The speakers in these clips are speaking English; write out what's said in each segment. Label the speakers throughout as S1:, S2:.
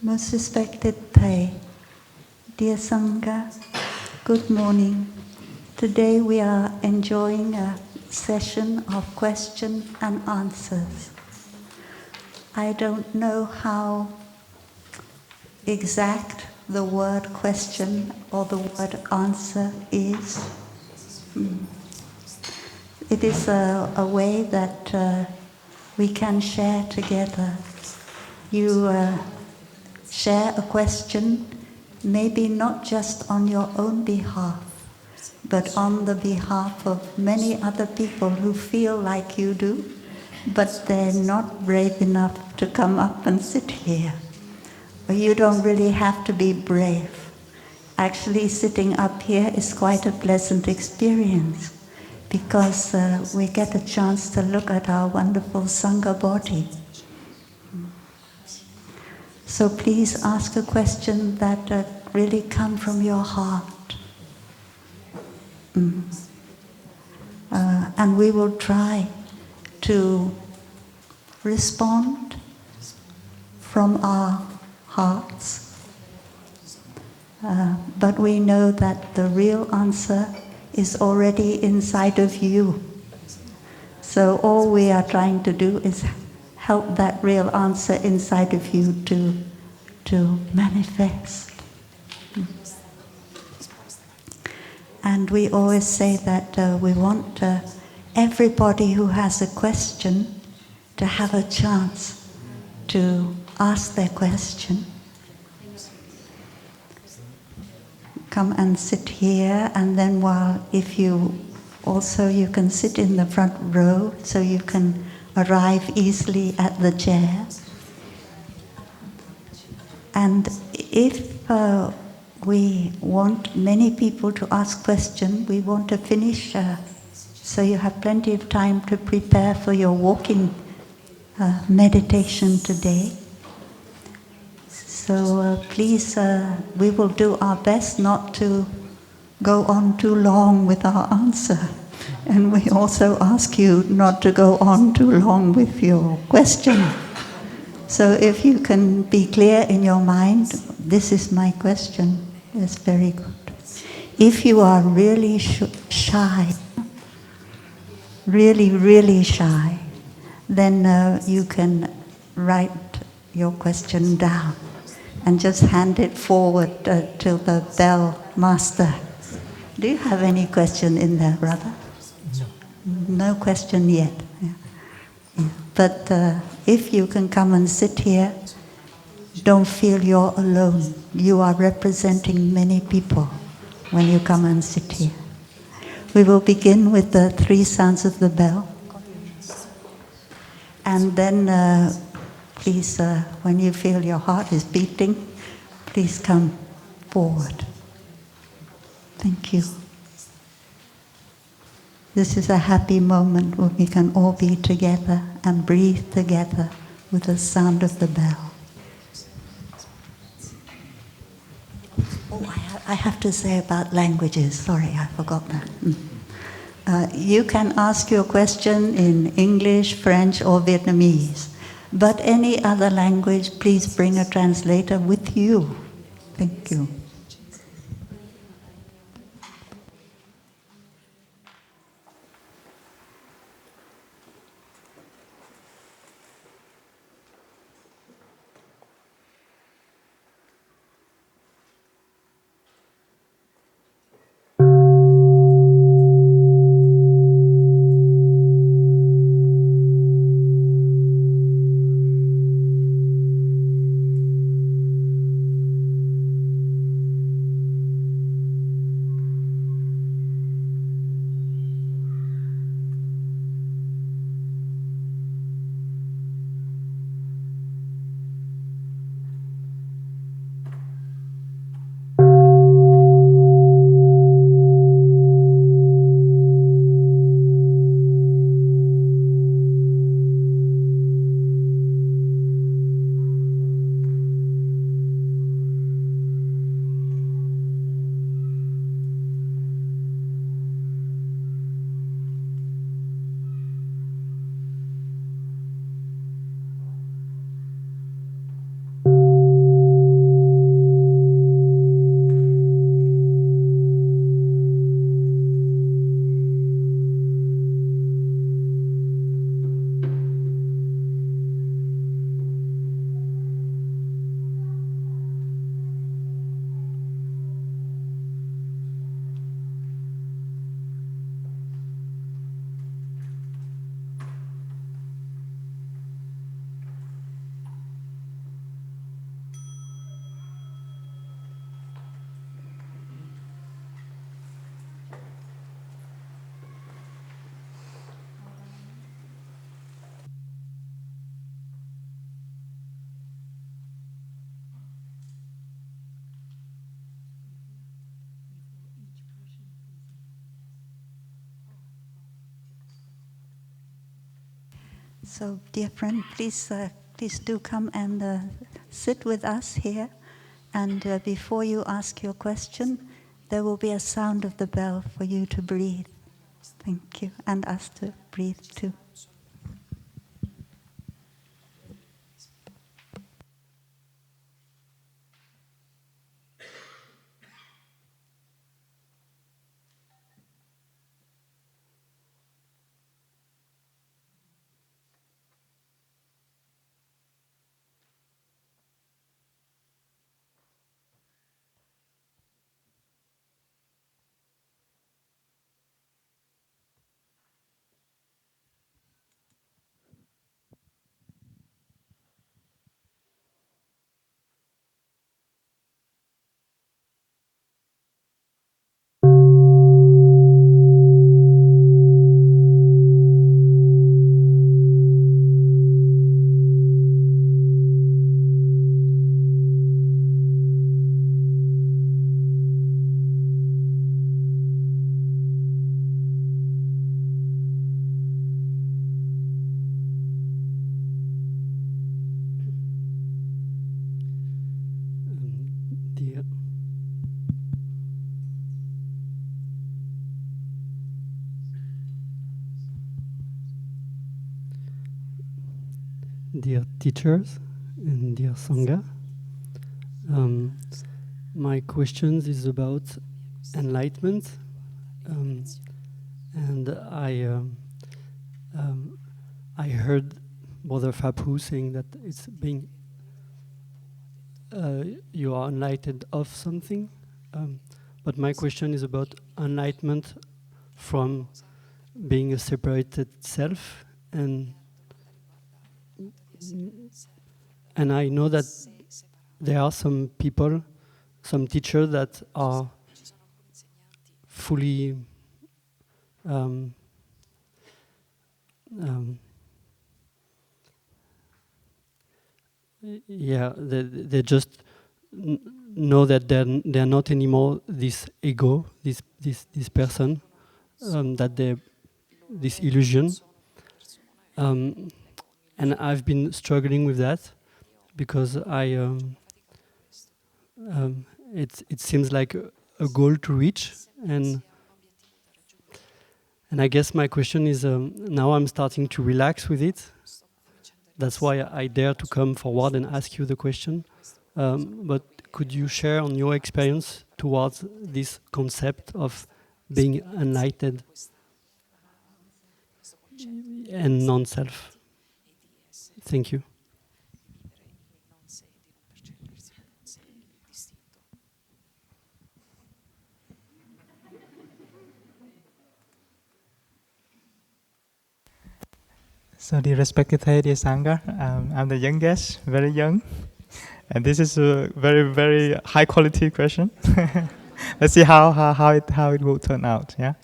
S1: Most respected Thầy, dear Sangha, good morning. Today we are enjoying a session of question and answers. I don't know how exact the word question or the word answer is. It is a way that we can share together. You share a question, maybe not just on your own behalf, but on the behalf of many other people who feel like you do, but they're not brave enough to come up and sit here. But you don't really have to be brave. Actually, sitting up here is quite a pleasant experience because we get a chance to look at our wonderful Sangha body. So please ask a question that really comes from your heart. And we will try to respond from our hearts. But we know that the real answer is already inside of you. So all we are trying to do is help that real answer inside of you to manifest. And we always say that we want everybody who has a question to have a chance to ask their question. Come and sit here, and then if you can sit in the front row so you can arrive easily at the chair. And if we want many people to ask questions, we want to finish so you have plenty of time to prepare for your walking meditation today. So please, we will do our best not to go on too long with our answer. And we also ask you not to go on too long with your question. So if you can be clear in your mind, this is my question, that's very good. If you are really shy, really shy, then you can write your question down and just hand it forward to the bell master. Do you have any question in there, brother? No question yet. Yeah. Yeah. But if you can come and sit here, don't feel you're alone. You are representing many people when you come and sit here. We will begin with the 3 sounds of the bell. And then please, when you feel your heart is beating, please come forward. Thank you. This is a happy moment where we can all be together and breathe together with the sound of the bell. Oh, I have to say about languages. Sorry, I forgot that. You can ask your question in English, French, or Vietnamese. But any other language, please bring a translator with you. Thank you. So, dear friend, please do come and sit with us here. And before you ask your question, there will be a sound of the bell for you to breathe. Thank you, and us to breathe too.
S2: Dear, dear teachers and dear Sangha, my questions is about enlightenment, and I heard Brother Phaphu saying that it's being you are enlightened of something, but my question is about enlightenment from being a separated self, and I know that there are some people, some teachers that are fully um, they just know that they're not anymore this ego, this person, that they this illusion, and I've been struggling with that because it seems like a goal to reach, and I guess my question is now I'm starting to relax with it. That's why I dare to come forward and ask you the question. But could you share on your experience towards this concept of being enlightened and non-self? Thank you.
S3: So, dear respected dear Sangha, I'm the youngest, very young, and this is a very, very high quality question. Let's see how it will turn out. Yeah.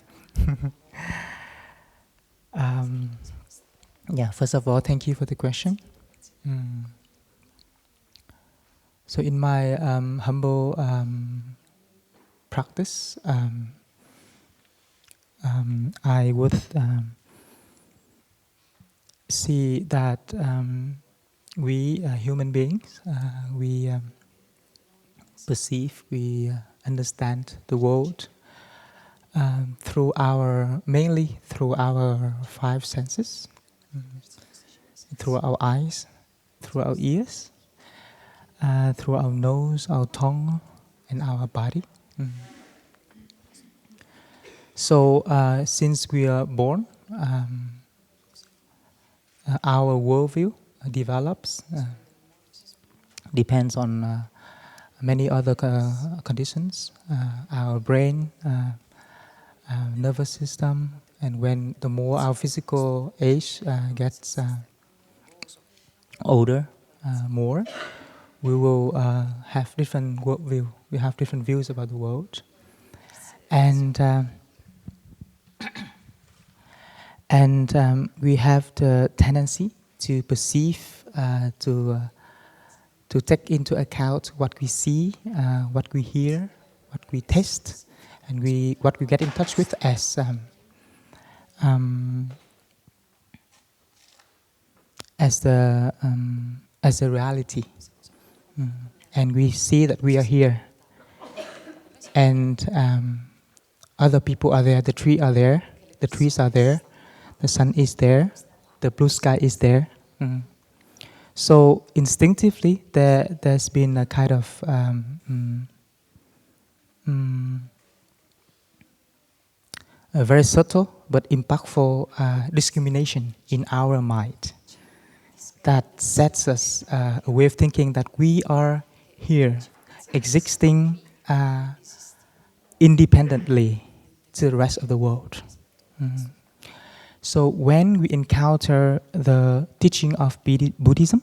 S3: Yeah. First of all, thank you for the question. So, in my humble practice, I would see that we human beings, we perceive, we understand the world mainly through our five senses, through our eyes, through our ears, through our nose, our tongue, and our body. So since we are born, our worldview develops, depends on many other conditions, our brain, nervous system, and when the more our physical age gets older, more, we will have different worldview. We have different views about the world, and we have the tendency to perceive, to take into account what we see, what we hear, what we taste, and what we get in touch with as as the reality, and we see that we are here, and other people are there. The trees are there. The trees are there. The sun is there. The blue sky is there. So instinctively, there's been a kind of a very subtle but impactful discrimination in our mind that sets us a way of thinking that we are here, existing independently to the rest of the world. So when we encounter the teaching of Buddhism,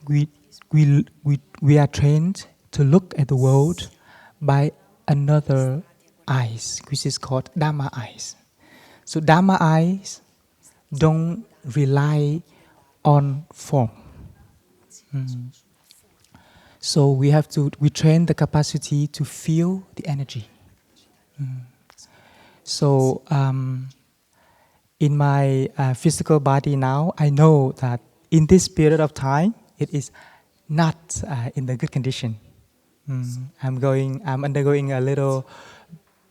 S3: we are trained to look at the world by another eyes, which is called Dhamma eyes. So Dhamma eyes don't rely on form. So we train the capacity to feel the energy. So in my physical body now, I know that in this period of time, it is not in the good condition. I'm undergoing a little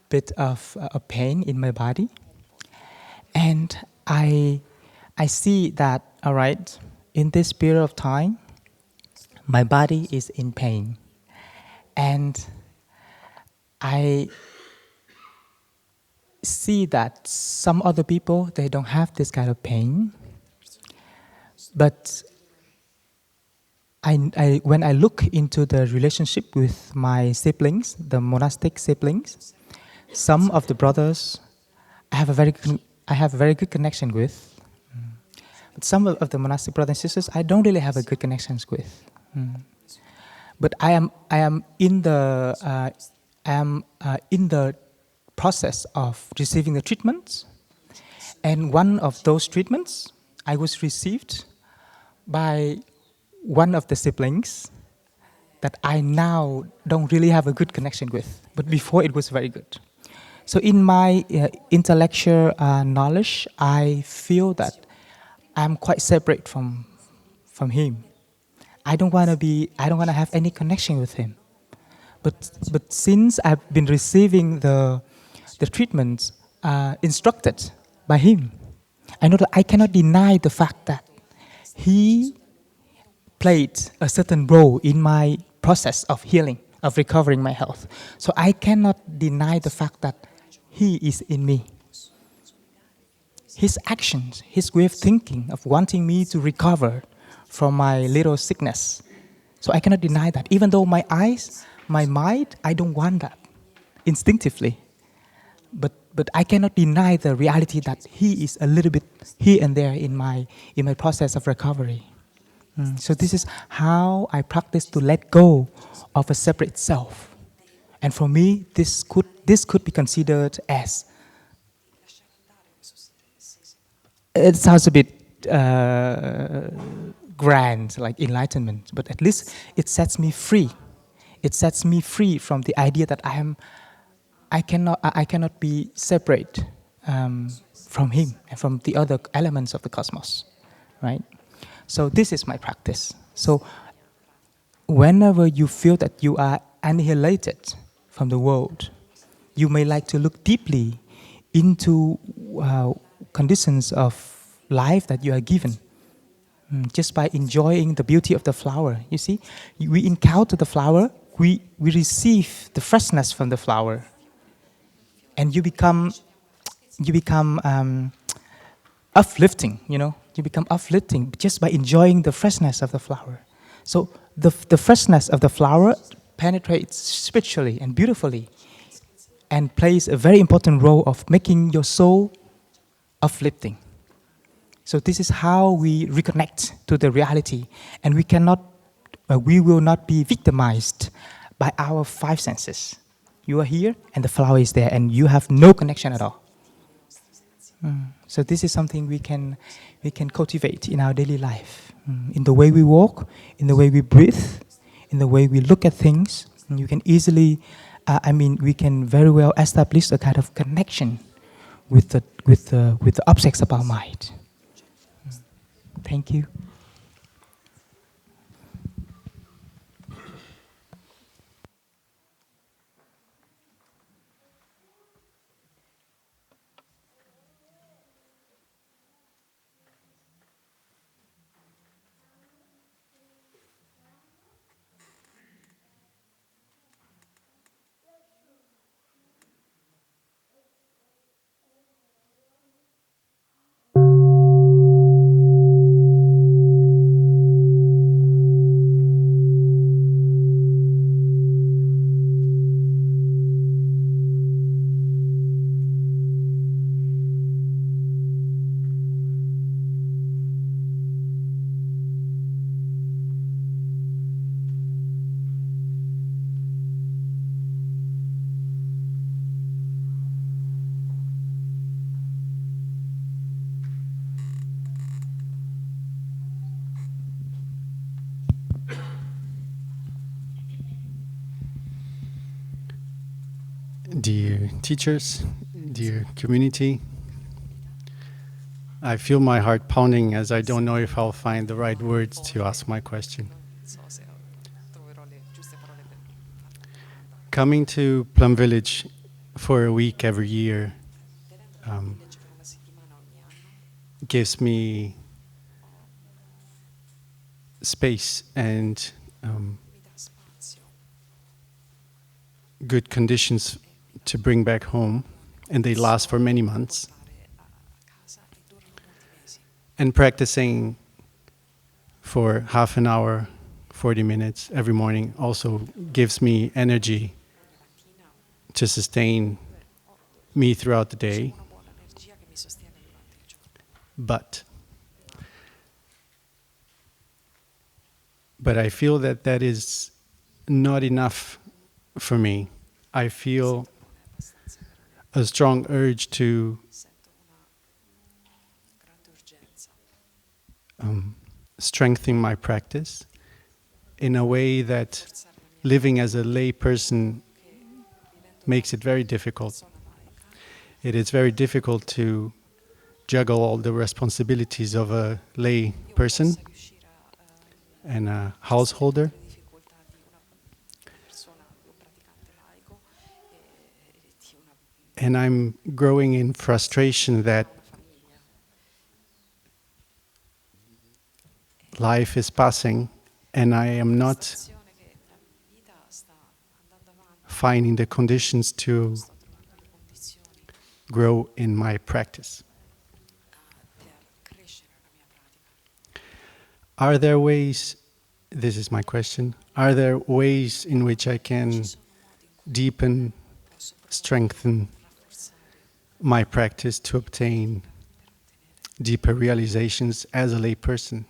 S3: bit of pain in my body, and I see that, all right, in this period of time, my body is in pain, and I see that some other people, they don't have this kind of pain, but when I look into the relationship with my siblings, the monastic siblings, some of the brothers I have a very good connection with. But some of the monastic brothers and sisters I don't really have a good connections with. But I am in the process of receiving the treatments, and one of those treatments I was received by one of the siblings that I now don't really have a good connection with, but before it was very good. So in my intellectual knowledge, I feel that I'm quite separate from him. I don't want to have any connection with him. But since I've been receiving the treatments instructed by him, I know that I cannot deny the fact that he played a certain role in my process of healing, of recovering my health. So I cannot deny the fact that he is in me. His actions, his way of thinking, of wanting me to recover from my little sickness. So I cannot deny that. Even though my eyes, my mind, I don't want that instinctively. But I cannot deny the reality that he is a little bit here and there in my process of recovery. So this is how I practice to let go of a separate self. And for me, this could be considered as, it sounds a bit grand, like enlightenment, but at least it sets me free. It sets me free from the idea that I cannot be separate from him and from the other elements of the cosmos, right? So this is my practice. So whenever you feel that you are annihilated from the world, you may like to look deeply into conditions of life that you are given. Just by enjoying the beauty of the flower. You see, we encounter the flower, we receive the freshness from the flower, and you become uplifting. You become uplifting just by enjoying the freshness of the flower. So the freshness of the flower penetrates spiritually and beautifully, and plays a very important role of making your soul uplifting. So this is how we reconnect to the reality, and we will not be victimized by our five senses. You are here, and the flower is there, and you have no connection at all. So this is something we can cultivate in our daily life, in the way we walk, in the way we breathe, in the way we look at things. And you can easily, we can very well establish a kind of connection with the objects of our mind. Thank you.
S4: Dear teachers, dear community, I feel my heart pounding as I don't know if I'll find the right words to ask my question. Coming to Plum Village for a week every year gives me space and good conditions to bring back home, and they last for many months. And practicing for half an hour, 40 minutes every morning also gives me energy to sustain me throughout the day. But I feel that that is not enough for me. I feel a strong urge to strengthen my practice in a way that living as a lay person makes it very difficult. It is very difficult to juggle all the responsibilities of a lay person and a householder. And I'm growing in frustration that life is passing and I am not finding the conditions to grow in my practice. Are there ways, this is my question, are there ways in which I can deepen, strengthen my practice to obtain deeper realizations as a lay person?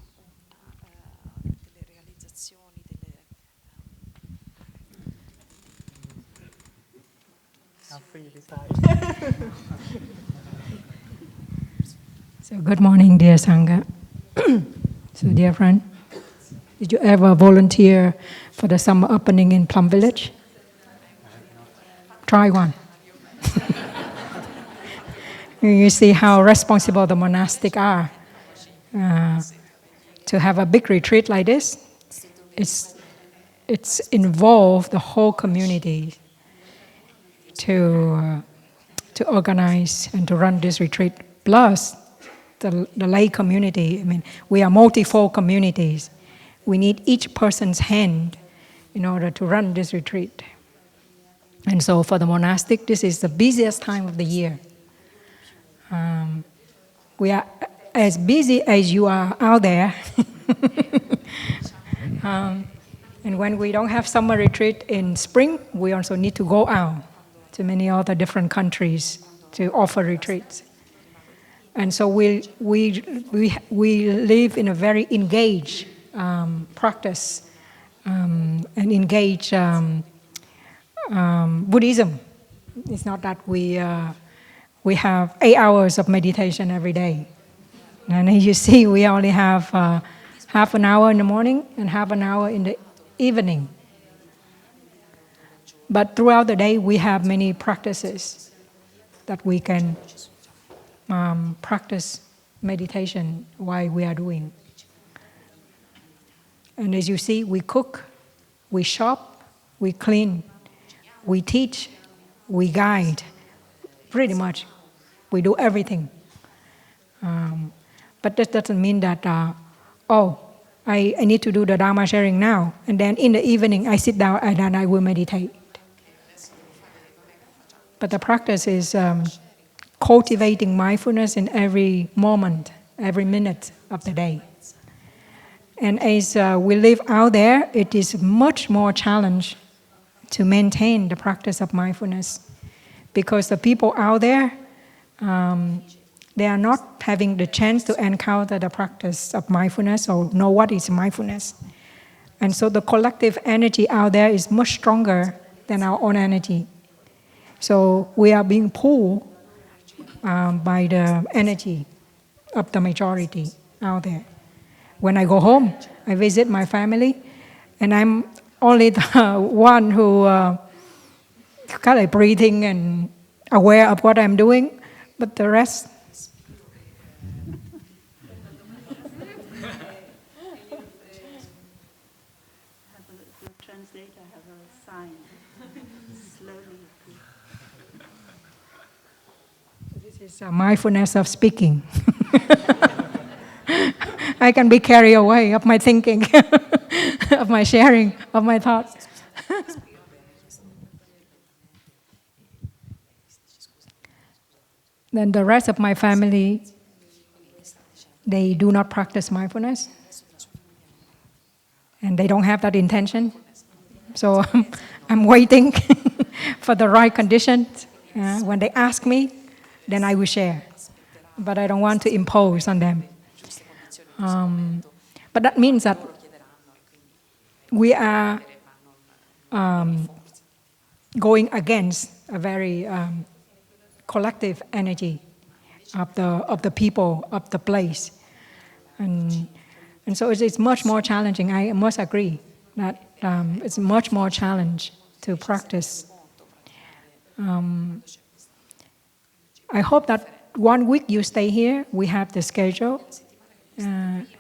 S5: So good morning, dear Sangha. So dear friend, did you ever volunteer for the summer opening in Plum Village? Try one. You see how responsible the monastic are. To have a big retreat like this, it's involved the whole community to organize and to run this retreat. Plus, the lay community. I mean, we are multifold communities. We need each person's hand in order to run this retreat. And so for the monastic, this is the busiest time of the year. We are as busy as you are out there. And when we don't have summer retreat in spring, we also need to go out to many other different countries to offer retreats. And so we live in a very engaged practice and engaged Buddhism. It's not that we have 8 hours of meditation every day. And as you see, we only have half an hour in the morning and half an hour in the evening. But throughout the day, we have many practices that we can practice meditation while we are doing. And as you see, we cook, we shop, we clean, we teach, we guide. Pretty much, we do everything. But that doesn't mean that, I need to do the Dharma sharing now, and then in the evening I sit down and then I will meditate. But the practice is cultivating mindfulness in every moment, every minute of the day. And as we live out there, it is much more challenge to maintain the practice of mindfulness, because the people out there, they are not having the chance to encounter the practice of mindfulness or know what is mindfulness. And so the collective energy out there is much stronger than our own energy. So we are being pulled by the energy of the majority out there. When I go home, I visit my family, and I'm only the one who kind of breathing and aware of what I'm doing, but the rest.
S1: The translator have a sign. Slowly.
S5: This is mindfulness of speaking. I can be carried away of my thinking, of my sharing, of my thoughts. Then the rest of my family, they do not practice mindfulness. And they don't have that intention. So I'm waiting for the right conditions. When they ask me, then I will share. But I don't want to impose on them. But that means that we are going against a very collective energy of the people, of the place. And so it's much more challenging. I must agree that it's much more challenge to practice. I hope that 1 week you stay here, we have the schedule,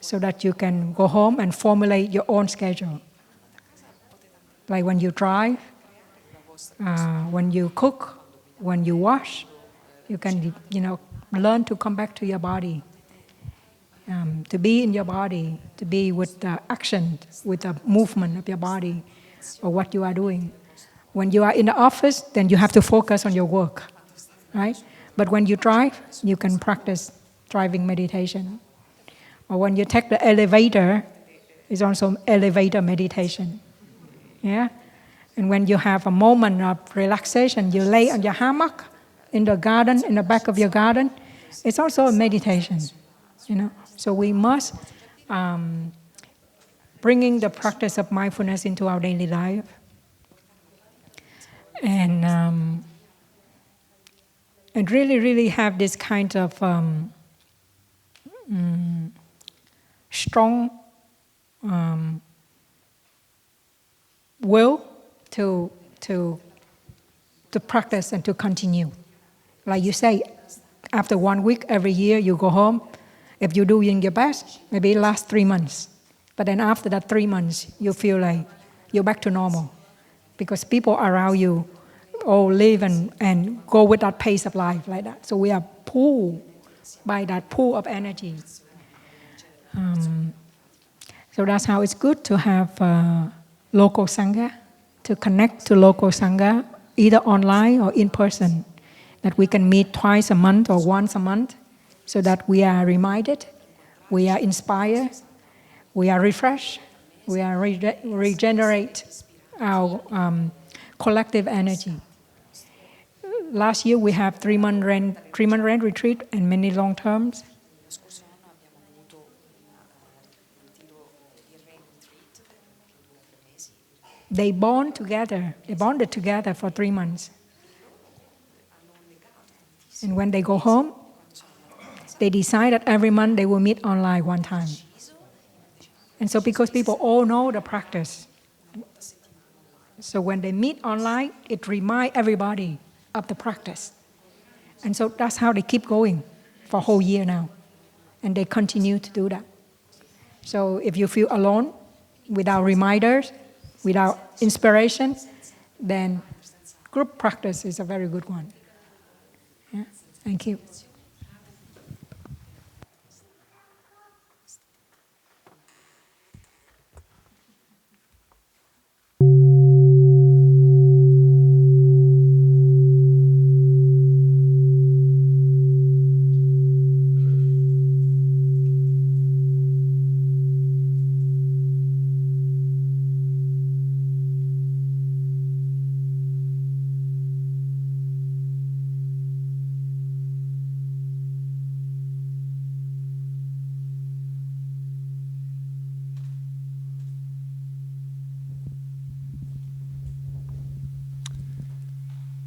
S5: so that you can go home and formulate your own schedule. Like when you drive, when you cook, when you wash, you can, learn to come back to your body, to be in your body, to be with the action, with the movement of your body, or what you are doing. When you are in the office, then you have to focus on your work, right? But when you drive, you can practice driving meditation. Or when you take the elevator, it's also elevator meditation. Yeah? And when you have a moment of relaxation, you lay on your hammock in the garden, in the back of your garden, it's also a meditation. So we must bringing the practice of mindfulness into our daily life. And really, really have this kind of strong will to practice and to continue. Like you say, after 1 week, every year you go home. If you're doing your best, maybe it lasts 3 months. But then after that 3 months, you feel like you're back to normal. Because people around you all live and go with that pace of life like that. So we are pulled by that pool of energy. So that's how it's good to have local Sangha, to connect to local Sangha, either online or in person, that we can meet twice a month or once a month, so that we are reminded, we are inspired, we are refreshed, we are regenerate our collective energy. Last year we have 3-month rent retreat and many long terms. They bonded together for 3 months. And when they go home, they decide that every month they will meet online 1 time. And so because people all know the practice, so when they meet online, it reminds everybody of the practice. And so that's how they keep going for a whole year now. And they continue to do that. So if you feel alone, without reminders, without inspiration, then group practice is a very good one. Yeah? Thank you.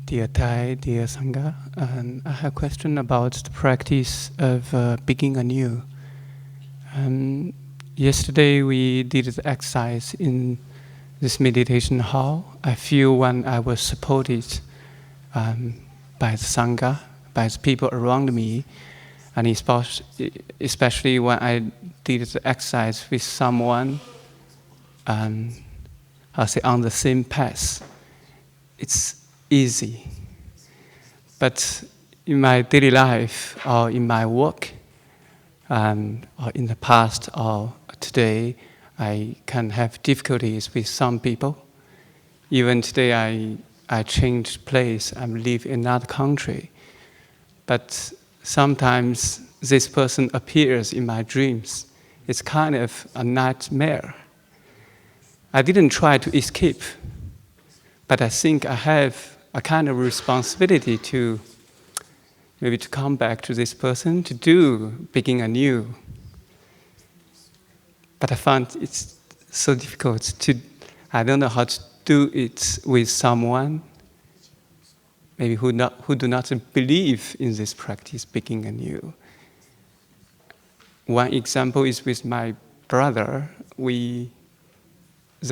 S4: Dear Thai, dear Sangha, I have a question about the practice of beginning anew. Yesterday we did the exercise in this meditation hall. I feel when I was supported by the Sangha, by the people around me, and especially when I did the exercise with someone, I'll say on the same path, it's easy. But in my daily life or in my work, or in the past or today, I can have difficulties with some people. Even today, I changed place. I live in another country. But sometimes this person appears in my dreams. It's kind of a nightmare. I didn't try to escape, but I think I have a kind of responsibility to maybe to come back to this person, to begin anew. But I found it's so difficult I don't know how to do it with someone maybe who do not believe in this practice, begin anew. One example is with my brother. The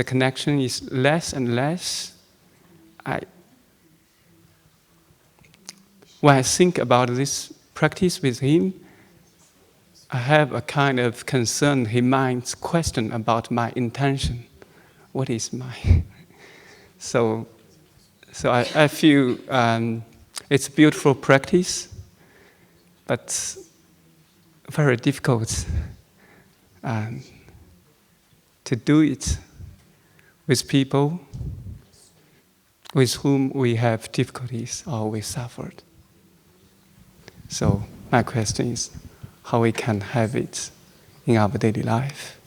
S4: connection is less and less. When I think about this practice with him, I have a kind of concern. He might question about my intention. What is my? So I feel it's a beautiful practice, but very difficult to do it with people with whom we have difficulties or we suffered. So my question is how we can have it in our daily life.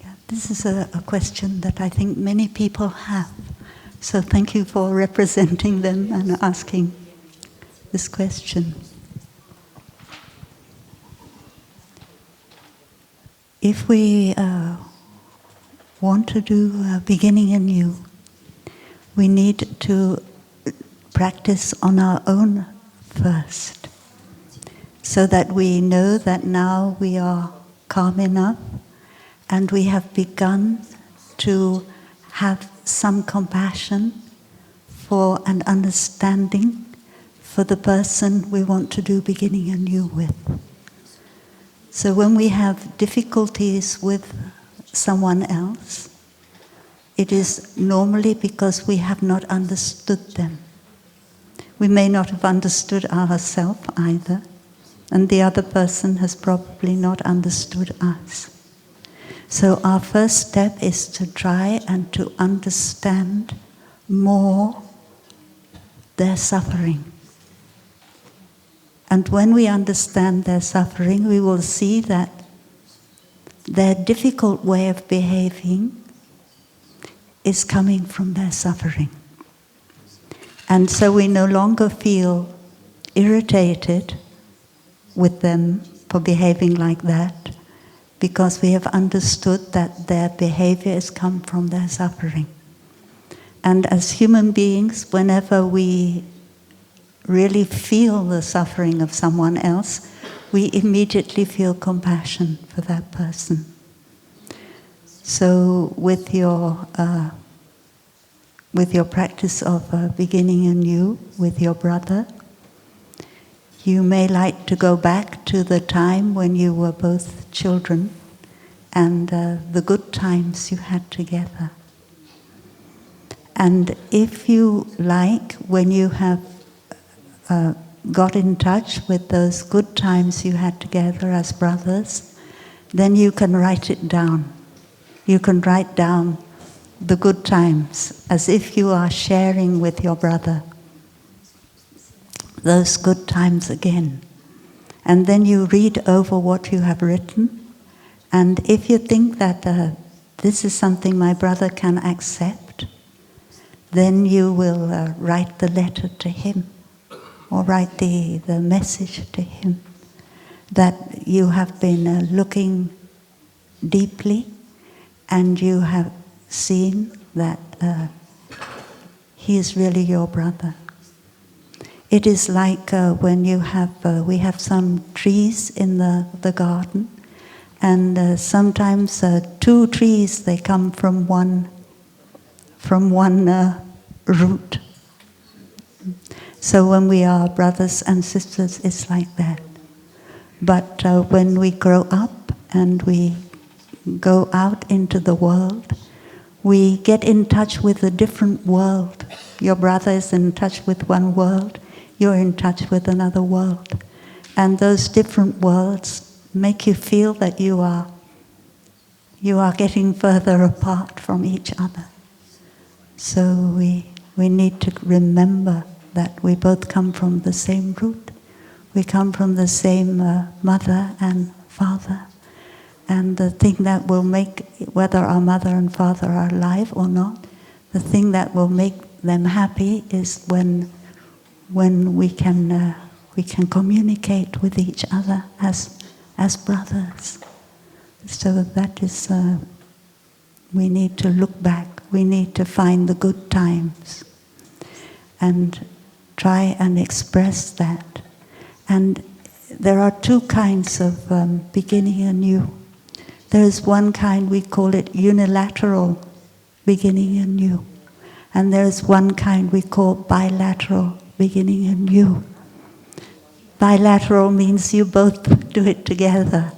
S1: Yeah, this is a question that I think many people have. So thank you for representing them and asking this question. If we want to do beginning anew, we need to practice on our own first, so that we know that now we are calm enough and we have begun to have some compassion for and understanding for the person we want to do beginning anew with. So when we have difficulties with someone else, it is normally because we have not understood them. We may not have understood ourselves either, and the other person has probably not understood us. So our first step is to try and to understand more their suffering. And when we understand their suffering, we will see that their difficult way of behaving is coming from their suffering. And so we no longer feel irritated with them for behaving like that, because we have understood that their behavior has come from their suffering. And as human beings, whenever we really feel the suffering of someone else, we immediately feel compassion for that person. So with your with your practice of beginning anew with your brother. You may like to go back to the time when you were both children and the good times you had together. And if you like, when you have got in touch with those good times you had together as brothers, then you can write it down. You can write down the good times as if you are sharing with your brother those good times again. And then you read over what you have written, and if you think that this is something my brother can accept, then you will write the letter to him, or write the message to him, that you have been looking deeply, and you have seen that he is really your brother. It is like when you have, we have some trees in the garden, and sometimes 2 trees, they come from one root. So when we are brothers and sisters, it's like that. But when we grow up and we go out into the world, we get in touch with a different world. Your brother is in touch with one world, you're in touch with another world. And those different worlds make you feel that you are getting further apart from each other. So we need to remember that we both come from the same root. We come from the same mother and father. And the thing that will make, whether our mother and father are alive or not, the thing that will make them happy is when we can communicate with each other as brothers. So that is, we need to look back. We need to find the good times and try and express that. And there are 2 kinds of beginning anew. There is one kind, we call it unilateral beginning anew. And there is one kind we call bilateral beginning anew. Bilateral means you both do it together.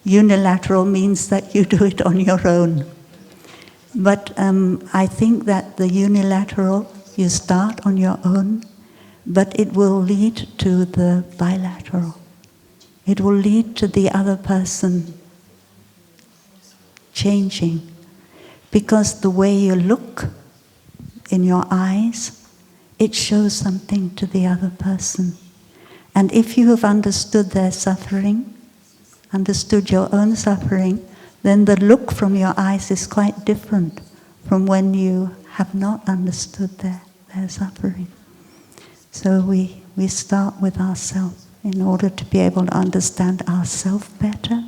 S1: Unilateral means that you do it on your own. But I think that the unilateral, you start on your own, but it will lead to the bilateral. It will lead to the other person changing. Because the way you look in your eyes, it shows something to the other person. And if you have understood their suffering, understood your own suffering, then the look from your eyes is quite different from when you have not understood their suffering. So we start with ourselves in order to be able to understand ourselves better,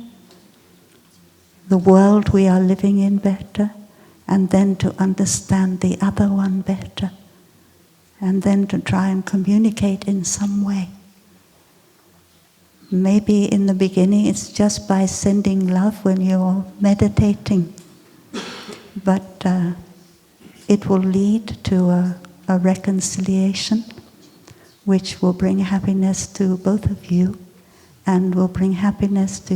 S1: the world we are living in better, and then to understand the other one better, and then to try and communicate in some way. Maybe in the beginning it's just by sending love when you're meditating, but it will lead to a reconciliation which will bring happiness to both of you and will bring happiness to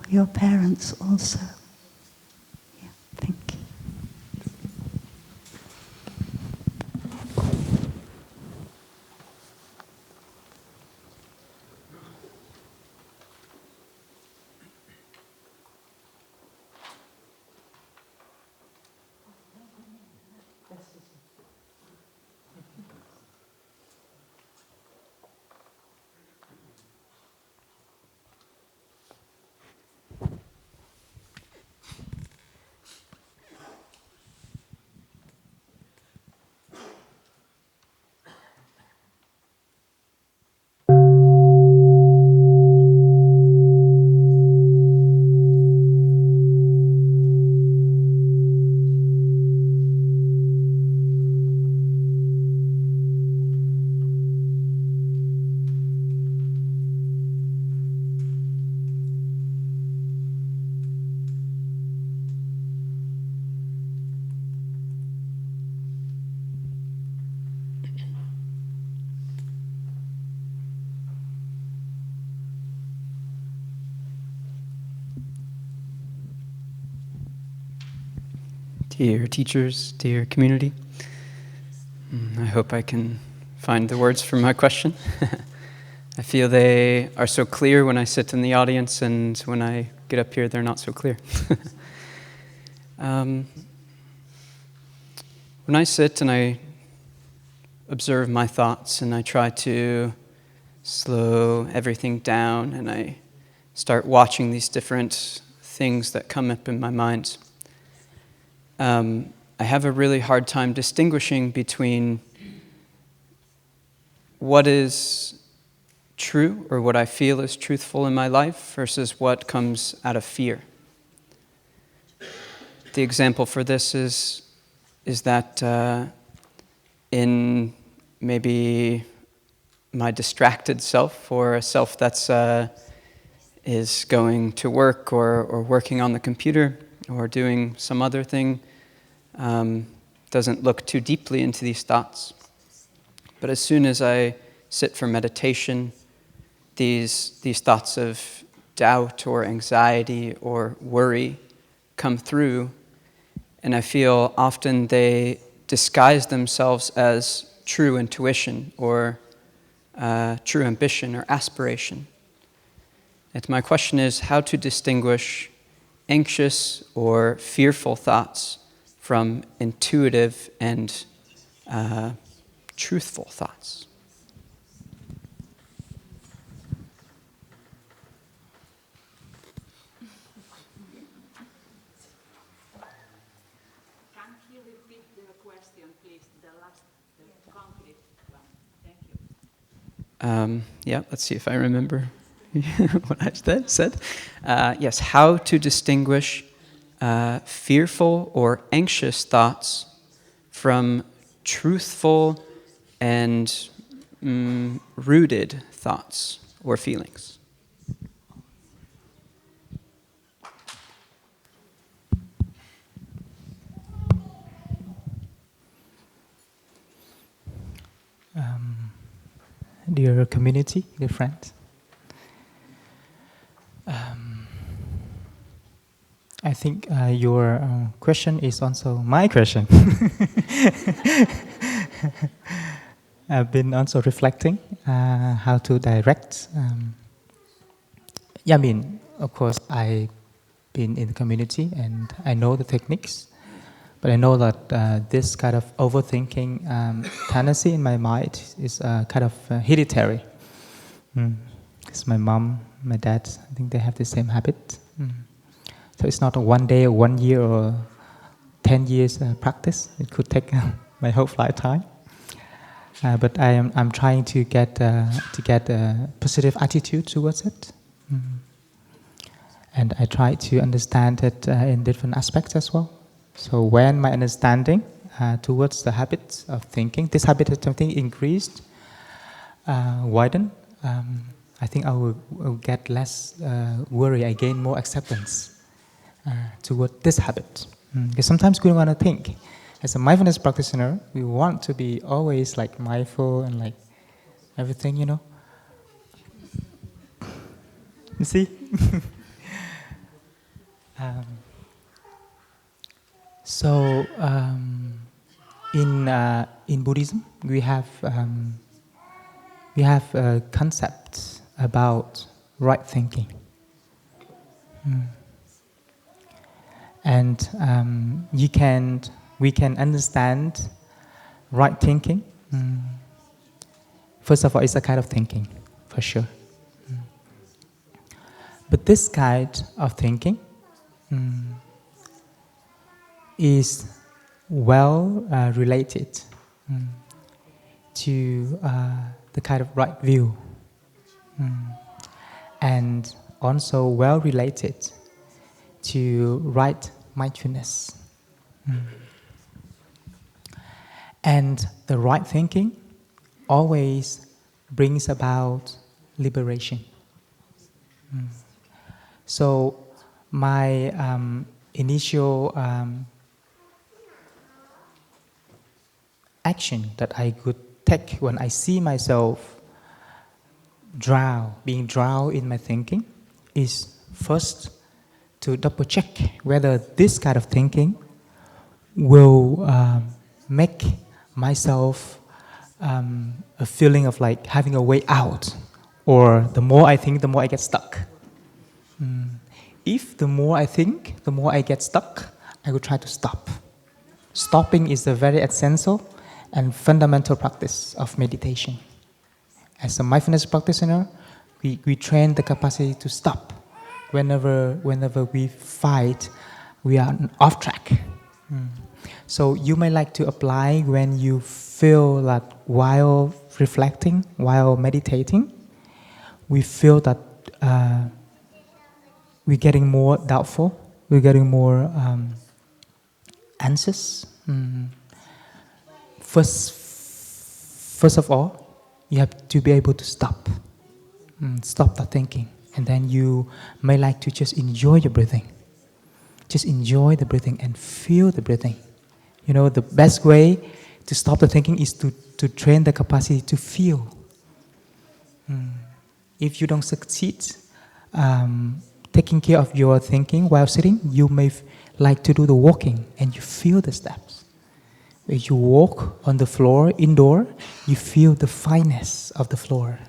S1: your parents also. Yeah, thank you.
S6: dear teachers, dear community. I hope I can find the words for my question. I feel they are so clear when I sit in the audience, and when I get up here, they're not so clear. When I sit and I observe my thoughts and I try to slow everything down and I start watching these different things that come up in my mind, I have a really hard time distinguishing between what is true or what I feel is truthful in my life versus what comes out of fear. The example for this is that in maybe my distracted self, or a self that's is going to work or working on the computer or doing some other thing, doesn't look too deeply into these thoughts. But as soon as I sit for meditation, these thoughts of doubt or anxiety or worry come through, and I feel often they disguise themselves as true intuition or true ambition or aspiration. And my question is how to distinguish anxious or fearful thoughts from intuitive and truthful thoughts.
S7: Can you repeat the question, please? The concrete one. Thank you.
S6: Yeah, let's see if I remember what I said. Yes, how to distinguish fearful or anxious thoughts from truthful and rooted thoughts or feelings.
S3: Dear community, dear friends, I think your question is also my question. I've been also reflecting how to direct. Of course, I've been in the community and I know the techniques, but I know that this kind of overthinking tendency in my mind is kind of hereditary. It's my mom, my dad, I think they have the same habit. So it's not a 1 day or 1 year or 10 years practice. It could take my whole lifetime. But I'm trying to get a positive attitude towards it. And I try to understand it in different aspects as well. So when my understanding towards the habit of thinking, this habit of thinking increased, widened, I think I will get less worry. I gain more acceptance toward this habit. Because sometimes we want to think. As a mindfulness practitioner, we want to be always like mindful and like everything, you know. You see? So in Buddhism, we have a concept about right thinking, and we can understand right thinking. First of all, it's a kind of thinking, for sure. But this kind of thinking is well related to the kind of right view, and also well related to right mindfulness. And the right thinking always brings about liberation. So my initial action that I could take when I see myself being drowned in my thinking, is first to double check whether this kind of thinking will make myself a feeling of like having a way out, or the more I think, the more I get stuck. If the more I think, the more I get stuck, I will try to stop. Stopping is a very essential and fundamental practice of meditation. As a mindfulness practitioner, we train the capacity to stop whenever we fight, we are off track. So you may like to apply when you feel that while reflecting, while meditating, we feel that we're getting more doubtful, we're getting more anxious. First of all, you have to be able to stop. Stop the thinking. And then you may like to just enjoy your breathing. Just enjoy the breathing and feel the breathing. You know, the best way to stop the thinking is to train the capacity to feel. If you don't succeed taking care of your thinking while sitting, you may like to do the walking and you feel the steps. When you walk on the floor indoor, you feel the fineness of the floor.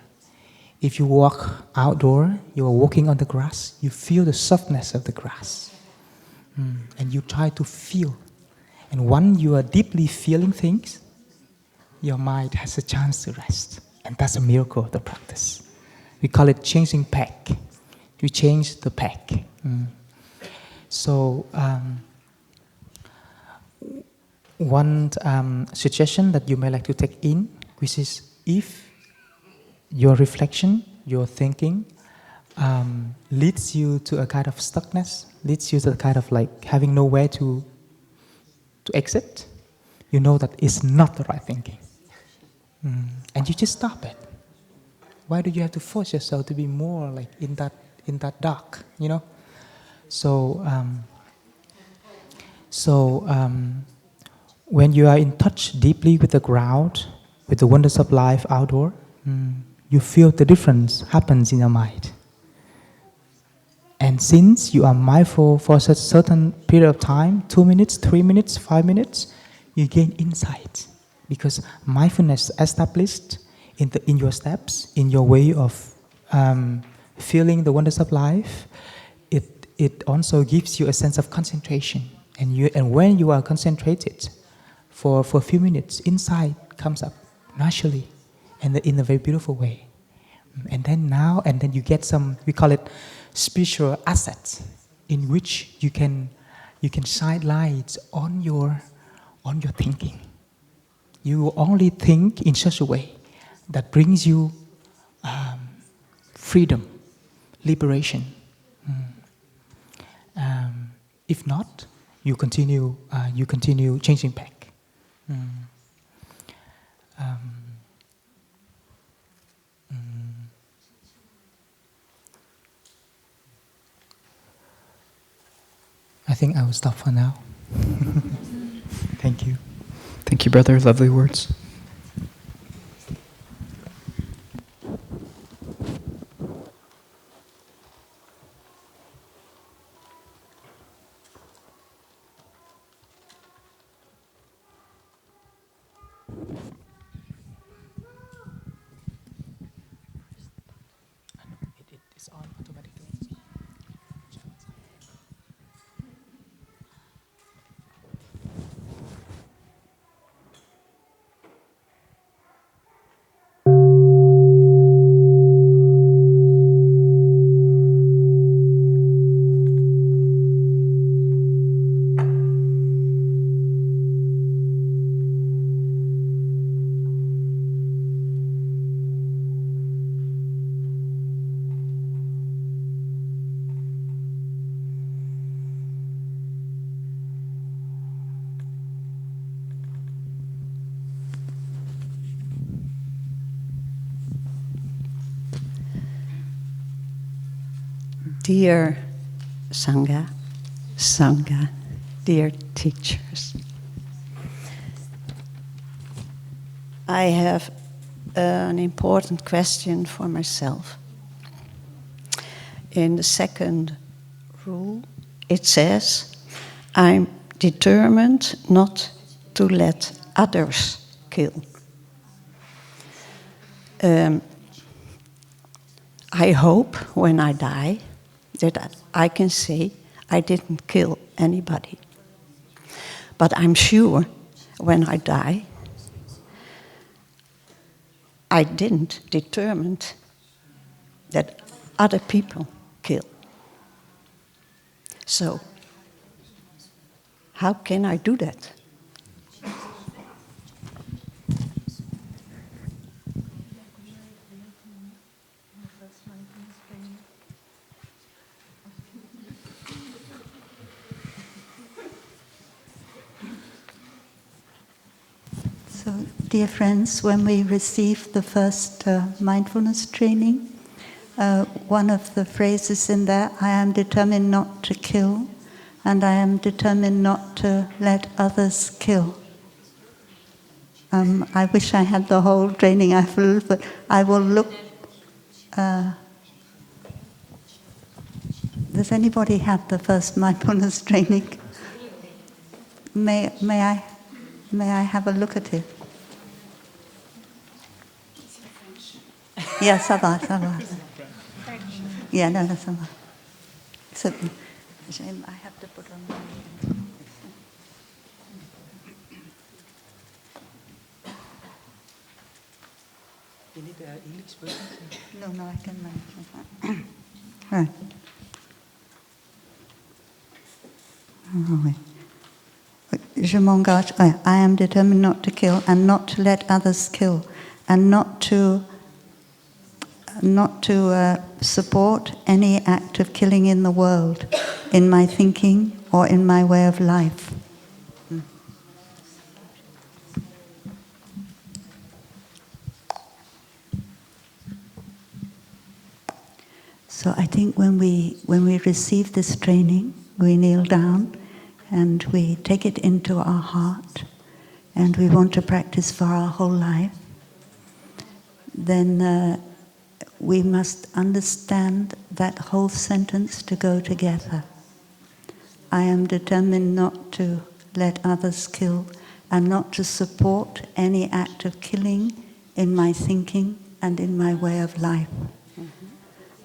S3: If you walk outdoor, you are walking on the grass, you feel the softness of the grass. And you try to feel. And once you are deeply feeling things, your mind has a chance to rest. And that's a miracle of the practice. We call it changing pack. You change the pack. So one suggestion that you may like to take in, which is if your reflection, your thinking leads you to a kind of stuckness, leads you to a kind of like having nowhere to exit, you know that it's not the right thinking. And you just stop it. Why do you have to force yourself to be more like in that dark, you know? So when you are in touch deeply with the ground, with the wonders of life outdoor, you feel the difference happens in your mind. And since you are mindful for a certain period of time, 2 minutes, 3 minutes, 5 minutes, you gain insight. Because mindfulness established in your steps, in your way of feeling the wonders of life, it also gives you a sense of concentration. And when you are concentrated for a few minutes, insight comes up naturally and in a very beautiful way. And then you get some, we call it spiritual assets, in which you can shine lights on your thinking. You only think in such a way that brings you freedom, liberation. If not, you continue changing back. I think I will stop for now. Thank you.
S6: Thank you, brother. Lovely words.
S3: It's on automatically.
S1: Dear Sangha, dear teachers, I have an important question for myself. In the second rule, it says, I'm
S8: determined not to let others kill. I hope when I die that I can say I didn't kill anybody. But I'm sure when I die, I didn't determine that other people kill. So, how can I do that?
S1: So, dear friends, when we received the first mindfulness training, one of the phrases in there, I am determined not to kill, and I am determined not to let others kill. I wish I had the whole training, but I will look. Does anybody have the first mindfulness training? May I have a look at it? Yeah, ça va. Yeah, no, ça va. So, I have to put on my...
S9: You need the English version?
S1: No, I can manage. Right. Je m'engage. I am determined not to kill and not to let others kill, and not to support any act of killing in the world, in my thinking or in my way of life. So I think when we receive this training, we kneel down and we take it into our heart, and we want to practice for our whole life, then we must understand that whole sentence to go together. I am determined not to let others kill and not to support any act of killing in my thinking and in my way of life.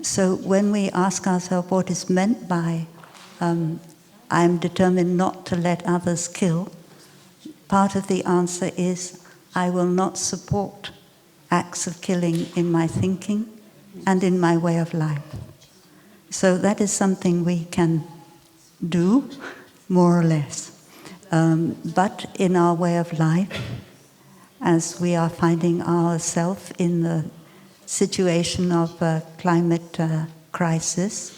S1: So when we ask ourselves what is meant by I am determined not to let others kill, part of the answer is I will not support acts of killing in my thinking and in my way of life. So that is something we can do, more or less. But in our way of life, as we are finding ourselves in the situation of climate crisis,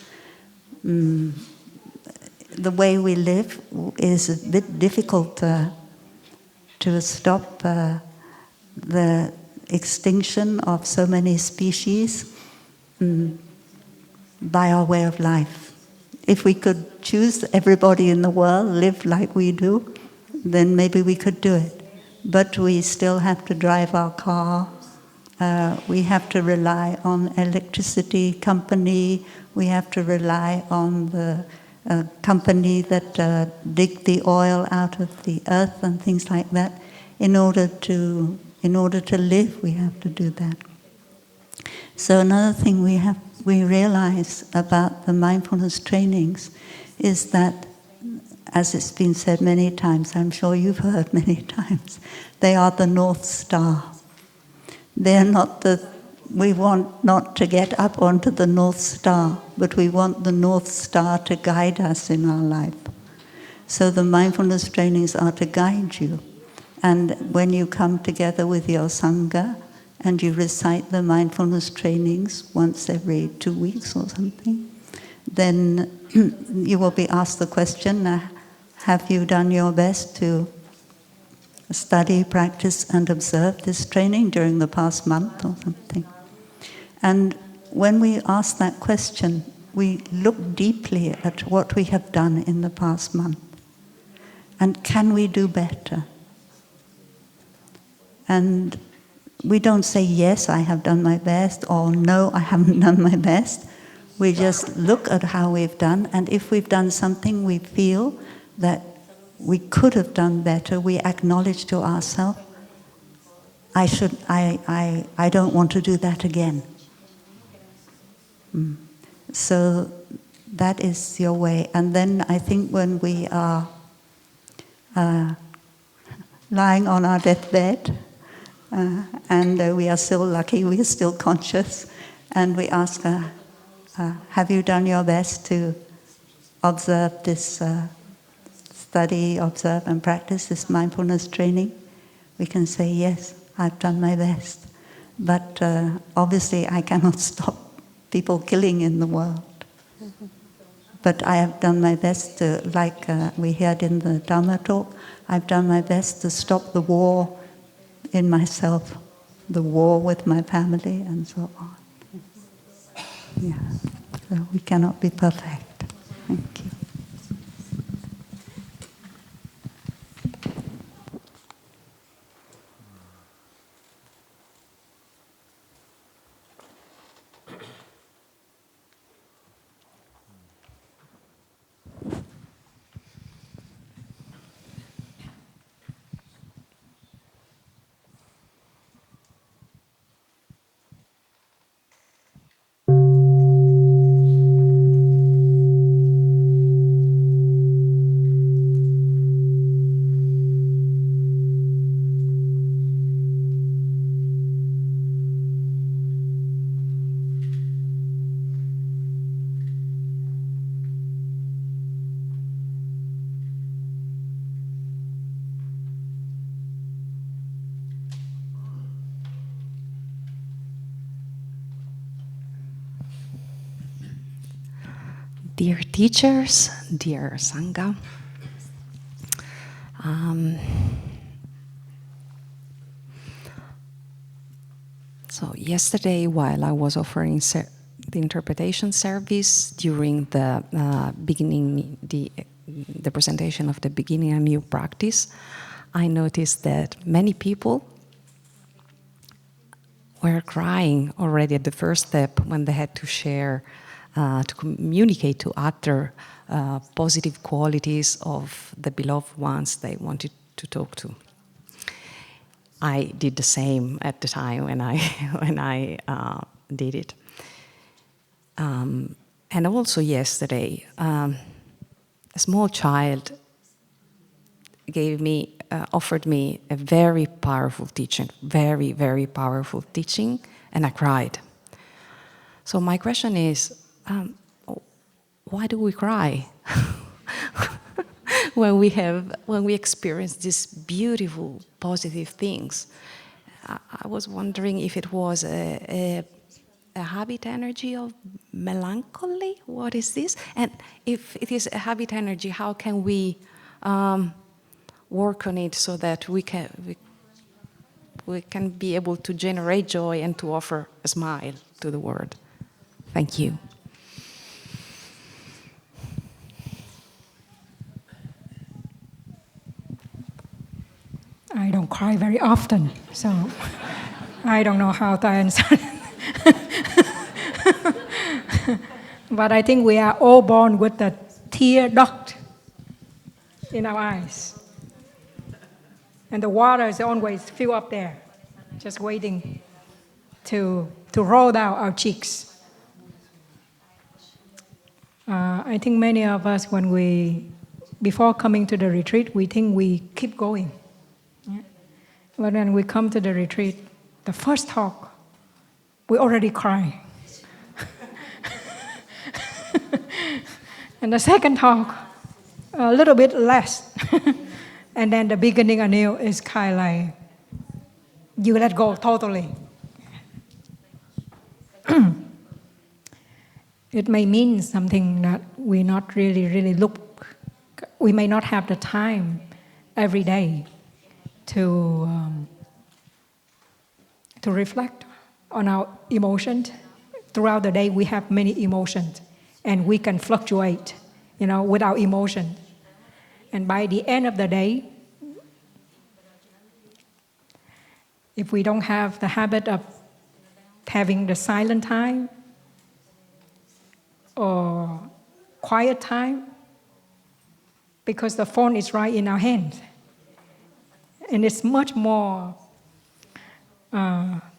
S1: the way we live is a bit difficult to stop the extinction of so many species by our way of life. If we could choose everybody in the world live like we do, then maybe we could do it. But we still have to drive our car. We have to rely on electricity company. We have to rely on the company that dig the oil out of the earth and things like that. In order to live, we have to do that. So another thing we realize about the mindfulness trainings is that, as it's been said many times, I'm sure you've heard many times, they are the North Star. They're not we want not to get up onto the North Star, but we want the North Star to guide us in our life. So the mindfulness trainings are to guide you. And when you come together with your Sangha and you recite the mindfulness trainings once every 2 weeks or something, then you will be asked the question, have you done your best to study, practice and observe this training during the past month or something? And when we ask that question, we look deeply at what we have done in the past month. And can we do better? And we don't say, yes, I have done my best, or no, I haven't done my best. We just look at how we've done, and if we've done something we feel that we could have done better, we acknowledge to ourselves, I don't want to do that again. So that is your way. And then I think when we are lying on our deathbed, and we are still lucky, we are still conscious, and we ask, have you done your best to observe this study, observe and practice this mindfulness training? We can say, yes, I've done my best. But obviously I cannot stop people killing in the world. But I have done my best to, like we heard in the Dharma talk, I've done my best to stop the war in myself, the war with my family, and so on. Yeah, so we cannot be perfect. Thank you.
S10: Dear teachers, dear Sangha, so yesterday while I was offering the interpretation service during the beginning, the presentation of the beginning anew practice, I noticed that many people were crying already at the first step when they had to share, to communicate to other positive qualities of the beloved ones they wanted to talk to. I did the same at the time when I did it. And also yesterday, a small child offered me a very powerful teaching, very, very powerful teaching, and I cried. So my question is, why do we cry when we experience these beautiful, positive things? I was wondering if it was a habit energy of melancholy. What is this? And if it is a habit energy, how can we work on it so that we can be able to generate joy and to offer a smile to the world? Thank you.
S5: I don't cry very often, so I don't know how to answer. But I think we are all born with the tear duct in our eyes. And the water is always filled up there, just waiting to roll down our cheeks. I think many of us, before coming to the retreat, we think we keep going. Yeah? But when we come to the retreat, the first talk, we already cry. And the second talk, a little bit less. And then the beginning anew is kind of like, you let go totally. It may mean something that we not really we may not have the time every day to reflect on our emotions. Throughout the day, we have many emotions, and we can fluctuate, with our emotion. And by the end of the day, if we don't have the habit of having the silent time or quiet time, because the phone is right in our hands. And it's much more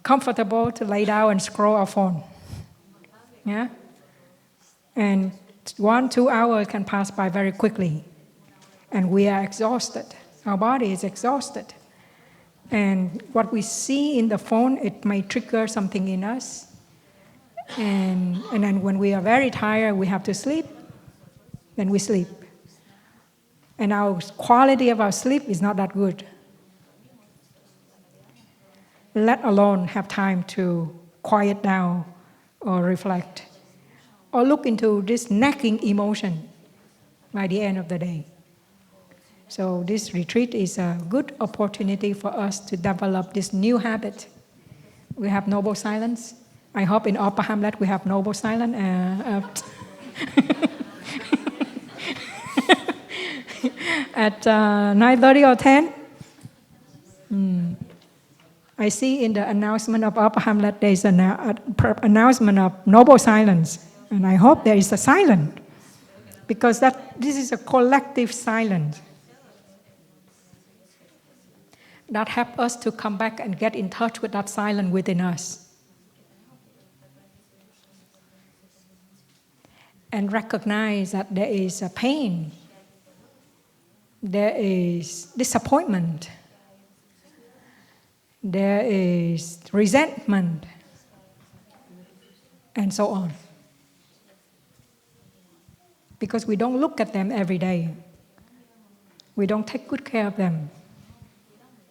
S5: comfortable to lay down and scroll our phone. Yeah? And 1-2 hours can pass by very quickly. And we are exhausted. Our body is exhausted. And what we see in the phone, it may trigger something in us. And then when we are very tired, we have to sleep. Then we sleep. And our quality of our sleep is not that good. Let alone have time to quiet down or reflect or look into this nagging emotion by the end of the day. So this retreat is a good opportunity for us to develop this new habit. We have noble silence. I hope in Upper Hamlet we have noble silence. At 9:30 or 10. I see in the announcement of Upper Hamlet there is an announcement of noble silence. And I hope there is a silence. Because this is a collective silence. That helps us to come back and get in touch with that silence within us. And recognize that there is a pain. There is disappointment. There is resentment. And so on. Because we don't look at them every day. We don't take good care of them.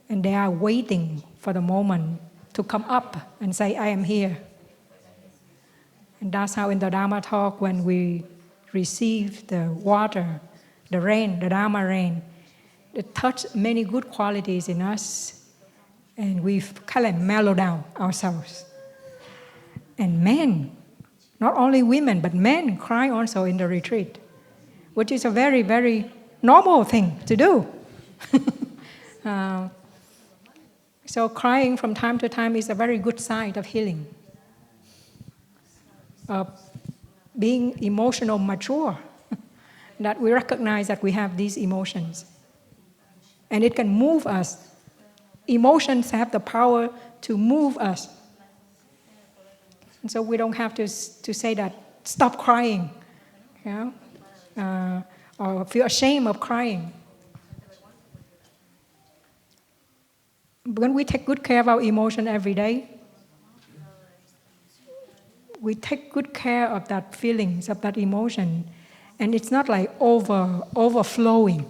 S5: And they are waiting for the moment to come up and say, I am here. And that's how in the Dharma talk, when we receive the water, the rain, the Dharma rain, it touches many good qualities in us. And we kind of mellow down ourselves. And men, not only women, but men cry also in the retreat, which is a very, very normal thing to do. So crying from time to time is a very good sign of healing, of being emotional mature, that we recognize that we have these emotions. And it can move us. Emotions have the power to move us. And so we don't have to say that, stop crying, you know, or feel ashamed of crying. When we take good care of our emotion every day, we take good care of that feelings, of that emotion, and it's not like overflowing.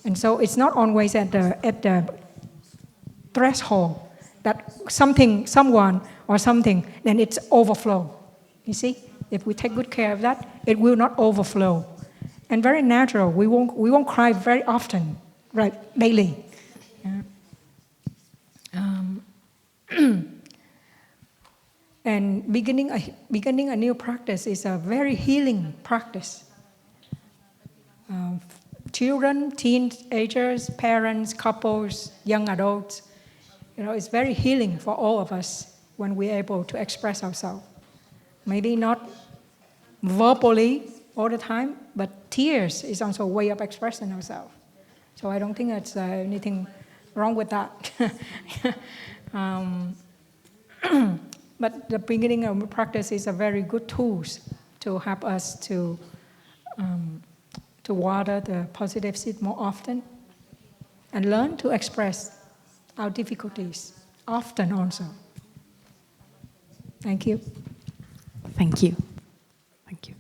S5: And so it's not always at the threshold that someone or something, then it's overflow. You see, if we take good care of that, it will not overflow. And very natural. We won't cry very often, right? Daily. Yeah. And beginning a new practice is a very healing practice. Children, teenagers, parents, couples, young adults, it's very healing for all of us when we're able to express ourselves. Maybe not verbally all the time, but tears is also a way of expressing ourselves. So I don't think there's anything wrong with that. But the beginning of practice is a very good tool to help us to water the positive seed more often and learn to express our difficulties often also. Thank you.
S10: Thank you. Thank you.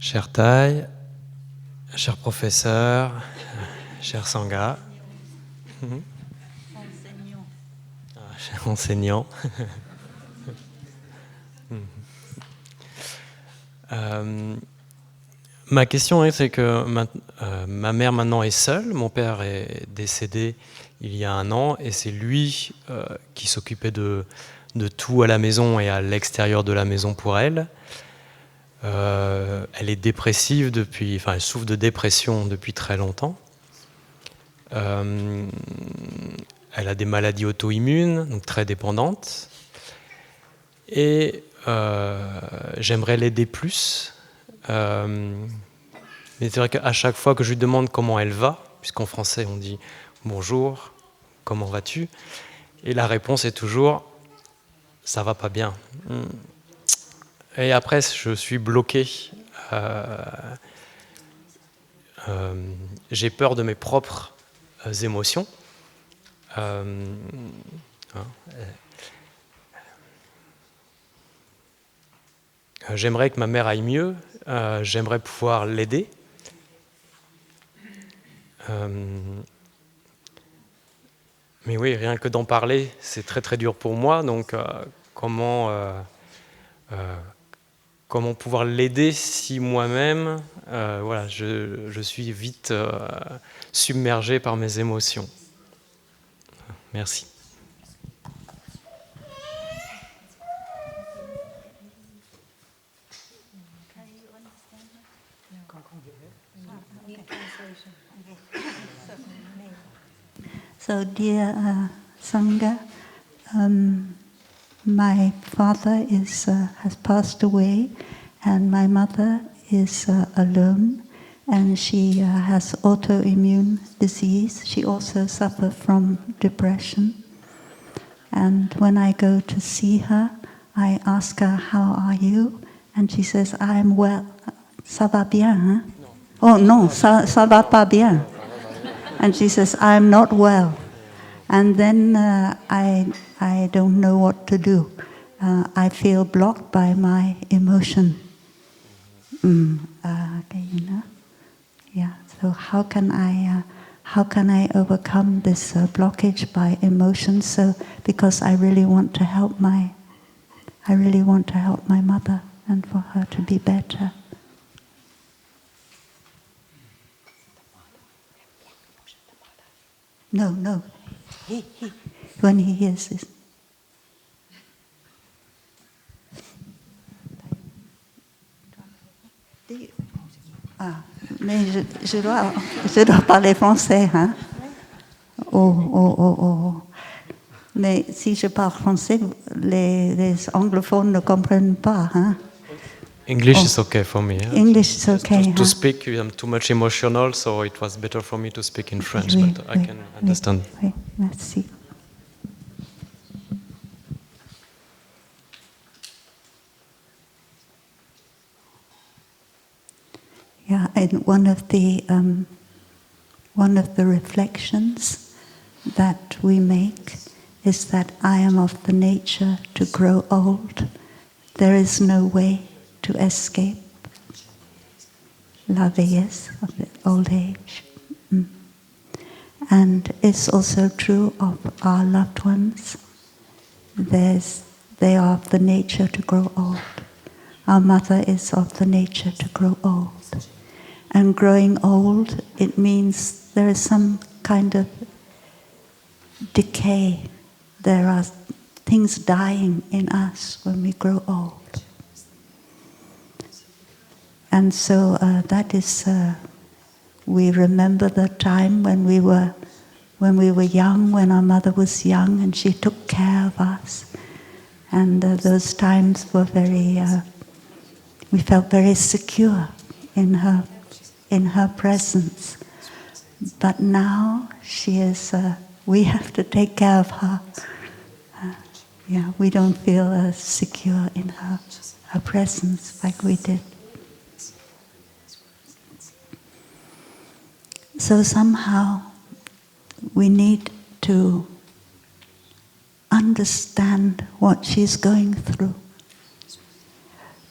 S11: Chère Thaï, cher professeur, cher Sangha, cher enseignant. Ma question c'est que ma mère maintenant est seule, mon père est décédé il y a 1 an et c'est lui qui s'occupait de tout à la maison et à l'extérieur de la maison pour elle. Elle est dépressive elle souffre de dépression depuis très longtemps. Elle a des maladies auto-immunes, donc très dépendantes. Et j'aimerais l'aider plus. Mais c'est vrai qu'à chaque fois que je lui demande comment elle va, puisqu'en français on dit « bonjour, comment vas-tu ?» et la réponse est toujours « ça va pas bien ». Et après je suis bloqué. J'ai peur de mes propres émotions. J'aimerais que ma mère aille mieux, j'aimerais pouvoir l'aider. Mais oui, rien que d'en parler, c'est très très dur pour moi. Donc comment pouvoir l'aider si moi-même, voilà, je suis vite submergé par mes émotions. Merci.
S1: So, dear Sangha, my father has passed away, and my mother is alone, and she has autoimmune disease. She also suffers from depression. And when I go to see her, I ask her, "How are you?" And she says, "I'm well." Ça va bien, hein? Oh non, ça va pas bien. And she says, "I'm not well." And then I don't know what to do. I feel blocked by my emotion. Okay, you know? Yeah. So how can I overcome this blockage by emotion? So because I really want to help my mother and for her to be better. No. He. When he hears this. Mais je dois parler français, hein? Oh. Mais si je parle français, les anglophones ne comprennent pas, hein?
S11: English is okay for me. Yeah?
S1: English is okay.
S11: To speak, I'm too much emotional, so it was better for me to speak in French, but I can understand.
S1: Oui, merci. Yeah, and one of the reflections that we make is that I am of the nature to grow old. There is no way to escape la vieillesse, of the old age. And it's also true of our loved ones. They are of the nature to grow old. Our mother is of the nature to grow old. And growing old, it means there is some kind of decay. There are things dying in us when we grow old. And so that is, we remember the time when we were young, when our mother was young and she took care of us. And those times were we felt very secure in her presence. But now she is, we have to take care of her. We don't feel secure in her presence like we did. So somehow we need to understand what she's going through.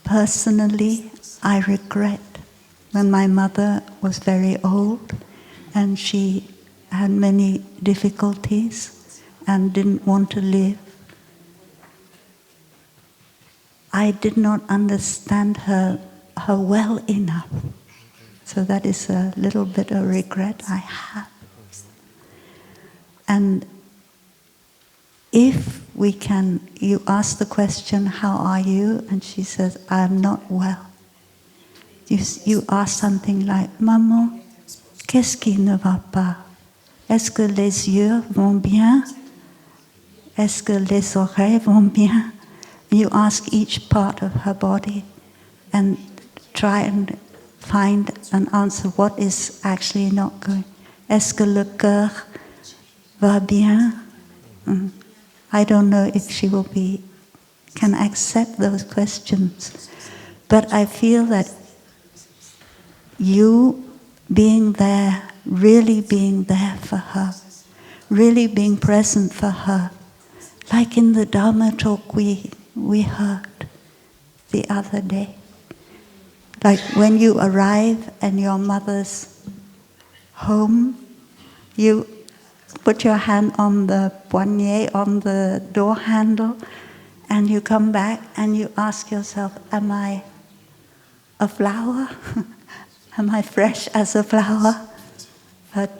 S1: Personally, I regret when my mother was very old and she had many difficulties and didn't want to live. I did not understand her well enough. So that is a little bit of regret I have. And if we can, you ask the question, how are you? And she says, I'm not well. You ask something like, Maman, qu'est-ce qui ne va pas? Est-ce que les yeux vont bien? Est-ce que les oreilles vont bien? You ask each part of her body and try and find an answer. What is actually not going? Est-ce que le cœur va bien? I don't know if she can accept those questions. But I feel that you being there, really being there for her, really being present for her, like in the Dharma talk we heard the other day. Like when you arrive at your mother's home, you put your hand on the poignée, on the door handle, and you come back and you ask yourself, am I a flower? Am I fresh as a flower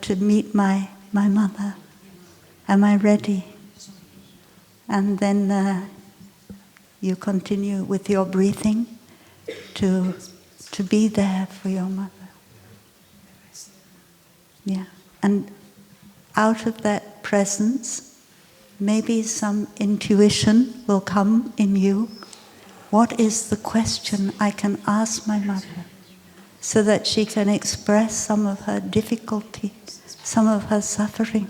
S1: to meet my mother? Am I ready? And then you continue with your breathing to be there for your mother. Yeah. And out of that presence, maybe some intuition will come in you. What is the question I can ask my mother so that she can express some of her difficulty, some of her suffering?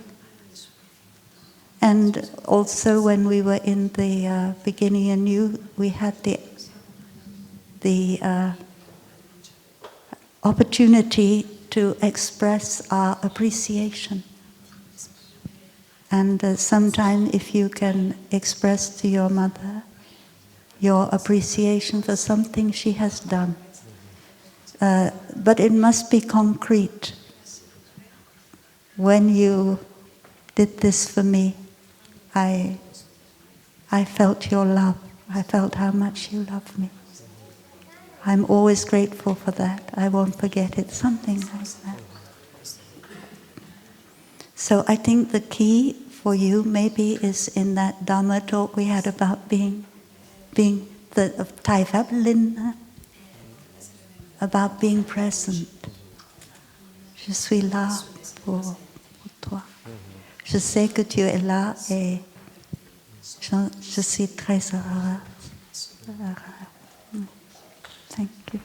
S1: And also when we were in the beginning anew, we had the opportunity to express our appreciation. And sometime if you can express to your mother your appreciation for something she has done. But it must be concrete. When you did this for me, I felt your love. I felt how much you love me. I'm always grateful for that. I won't forget it. Something like that. So I think the key for you maybe is in that Dharma talk we had about being the Thai Vap about being present. Je suis là pour toi. Je sais que tu es là et je suis très heureuse. Thank you.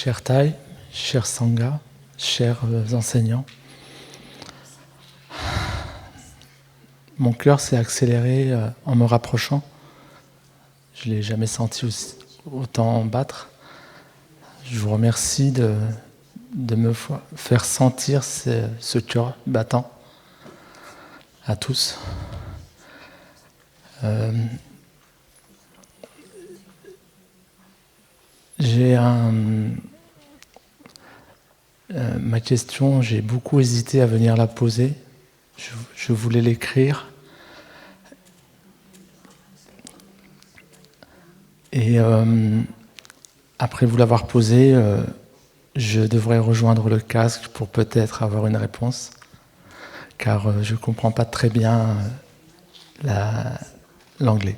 S12: Cher Thai, cher Sangha, chers enseignants, mon cœur s'est accéléré en me rapprochant. Je ne l'ai jamais senti autant battre. Je vous remercie de me faire sentir ce cœur battant à tous. J'ai ma question, j'ai beaucoup hésité à venir la poser. Je voulais l'écrire. Et après vous l'avoir posée, je devrais rejoindre le casque pour peut-être avoir une réponse. Car je ne comprends pas très bien l'anglais.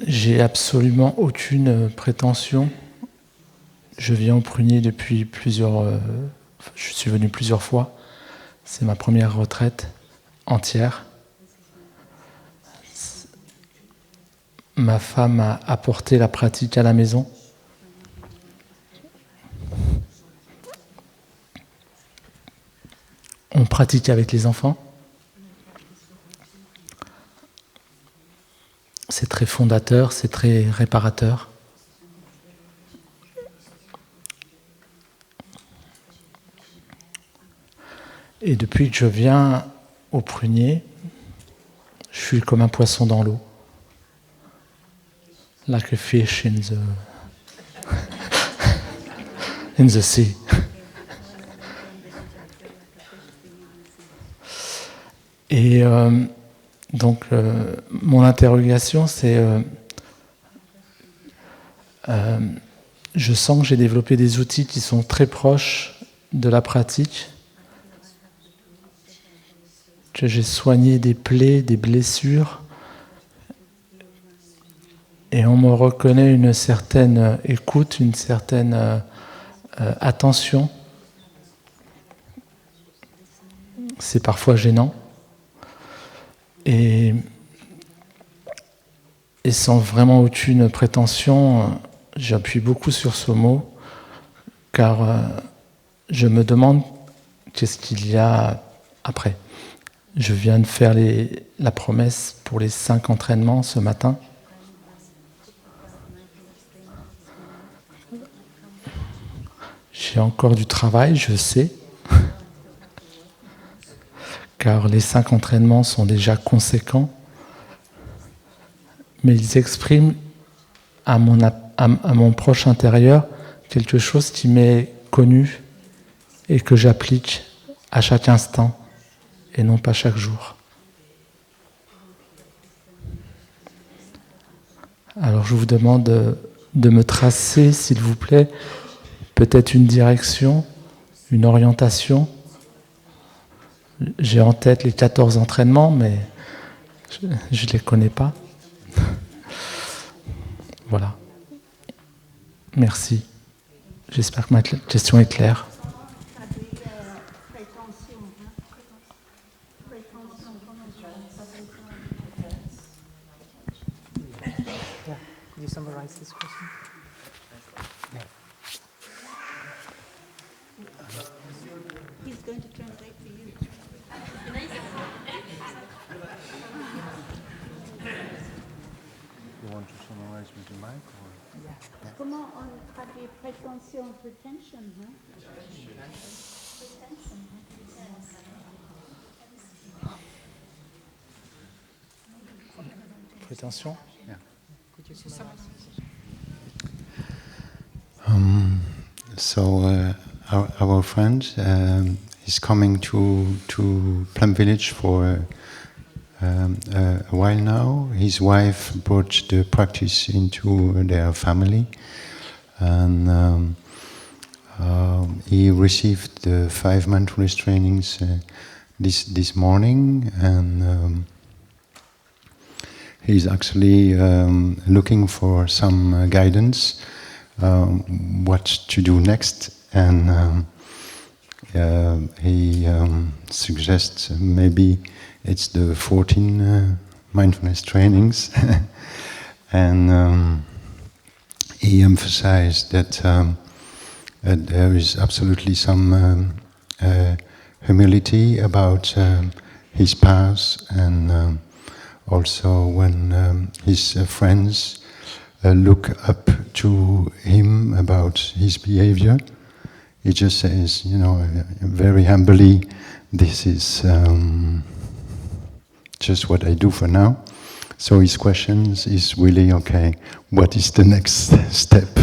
S12: J'ai absolument aucune prétention. Je viens au Prunier depuis je suis venu plusieurs fois. C'est ma première retraite entière. Ma femme a apporté la pratique à la maison. On pratique avec les enfants. C'est très fondateur, c'est très réparateur. Et depuis que je viens au Prunier, je suis comme un poisson dans l'eau. Like a fish in the sea. Et donc, mon interrogation, c'est je sens que j'ai développé des outils qui sont très proches de la pratique, que j'ai soigné des plaies, des blessures, et on me reconnaît une certaine écoute, une certaine attention. C'est parfois gênant. Et sans vraiment aucune prétention, j'appuie beaucoup sur ce mot, car je me demande qu'est-ce qu'il y a après. Je viens de faire la promesse pour les 5 entraînements ce matin. J'ai encore du travail, je sais, car les 5 entraînements sont déjà conséquents, mais ils expriment à mon proche intérieur quelque chose qui m'est connu et que j'applique à chaque instant et non pas chaque jour. Alors je vous demande de me tracer, s'il vous plaît, peut-être une direction, une orientation. J'ai en tête les 14 entraînements, mais je ne les connais pas. Voilà. Merci. J'espère que ma question est claire.
S9: Could you summarize this question?
S1: He's going to translate for you.
S4: You want to summarize with the mic? Or?
S1: Yeah. Comment on traduit prétention, pretension, hein? Pretension,
S12: Prétention?
S4: Yeah.
S9: Could you summarize?
S13: So our friend is coming to Plum Village for a while now. His wife brought the practice into their family, and he received the 5 mindfulness trainings this morning, and he's actually looking for some guidance. What to do next, and he suggests maybe it's the 14 mindfulness trainings, and he emphasized that there is absolutely some humility about his past, and also when his friends look up to him about his behavior. He just says, very humbly, this is just what I do for now. So his questions is really, okay, what is the next step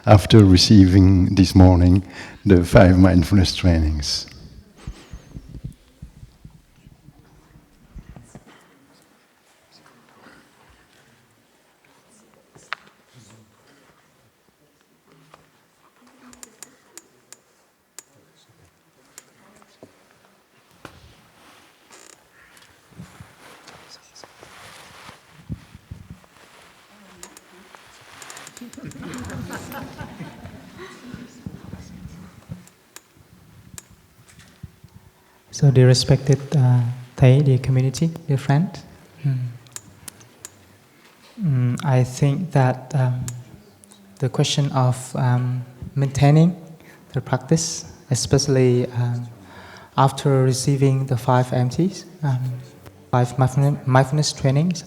S13: after receiving this morning the 5 mindfulness trainings?
S9: So, dear respected Thầy, dear community, dear friend, I think that the question of maintaining the practice, especially after receiving the 5 MTs, 5 mindfulness trainings,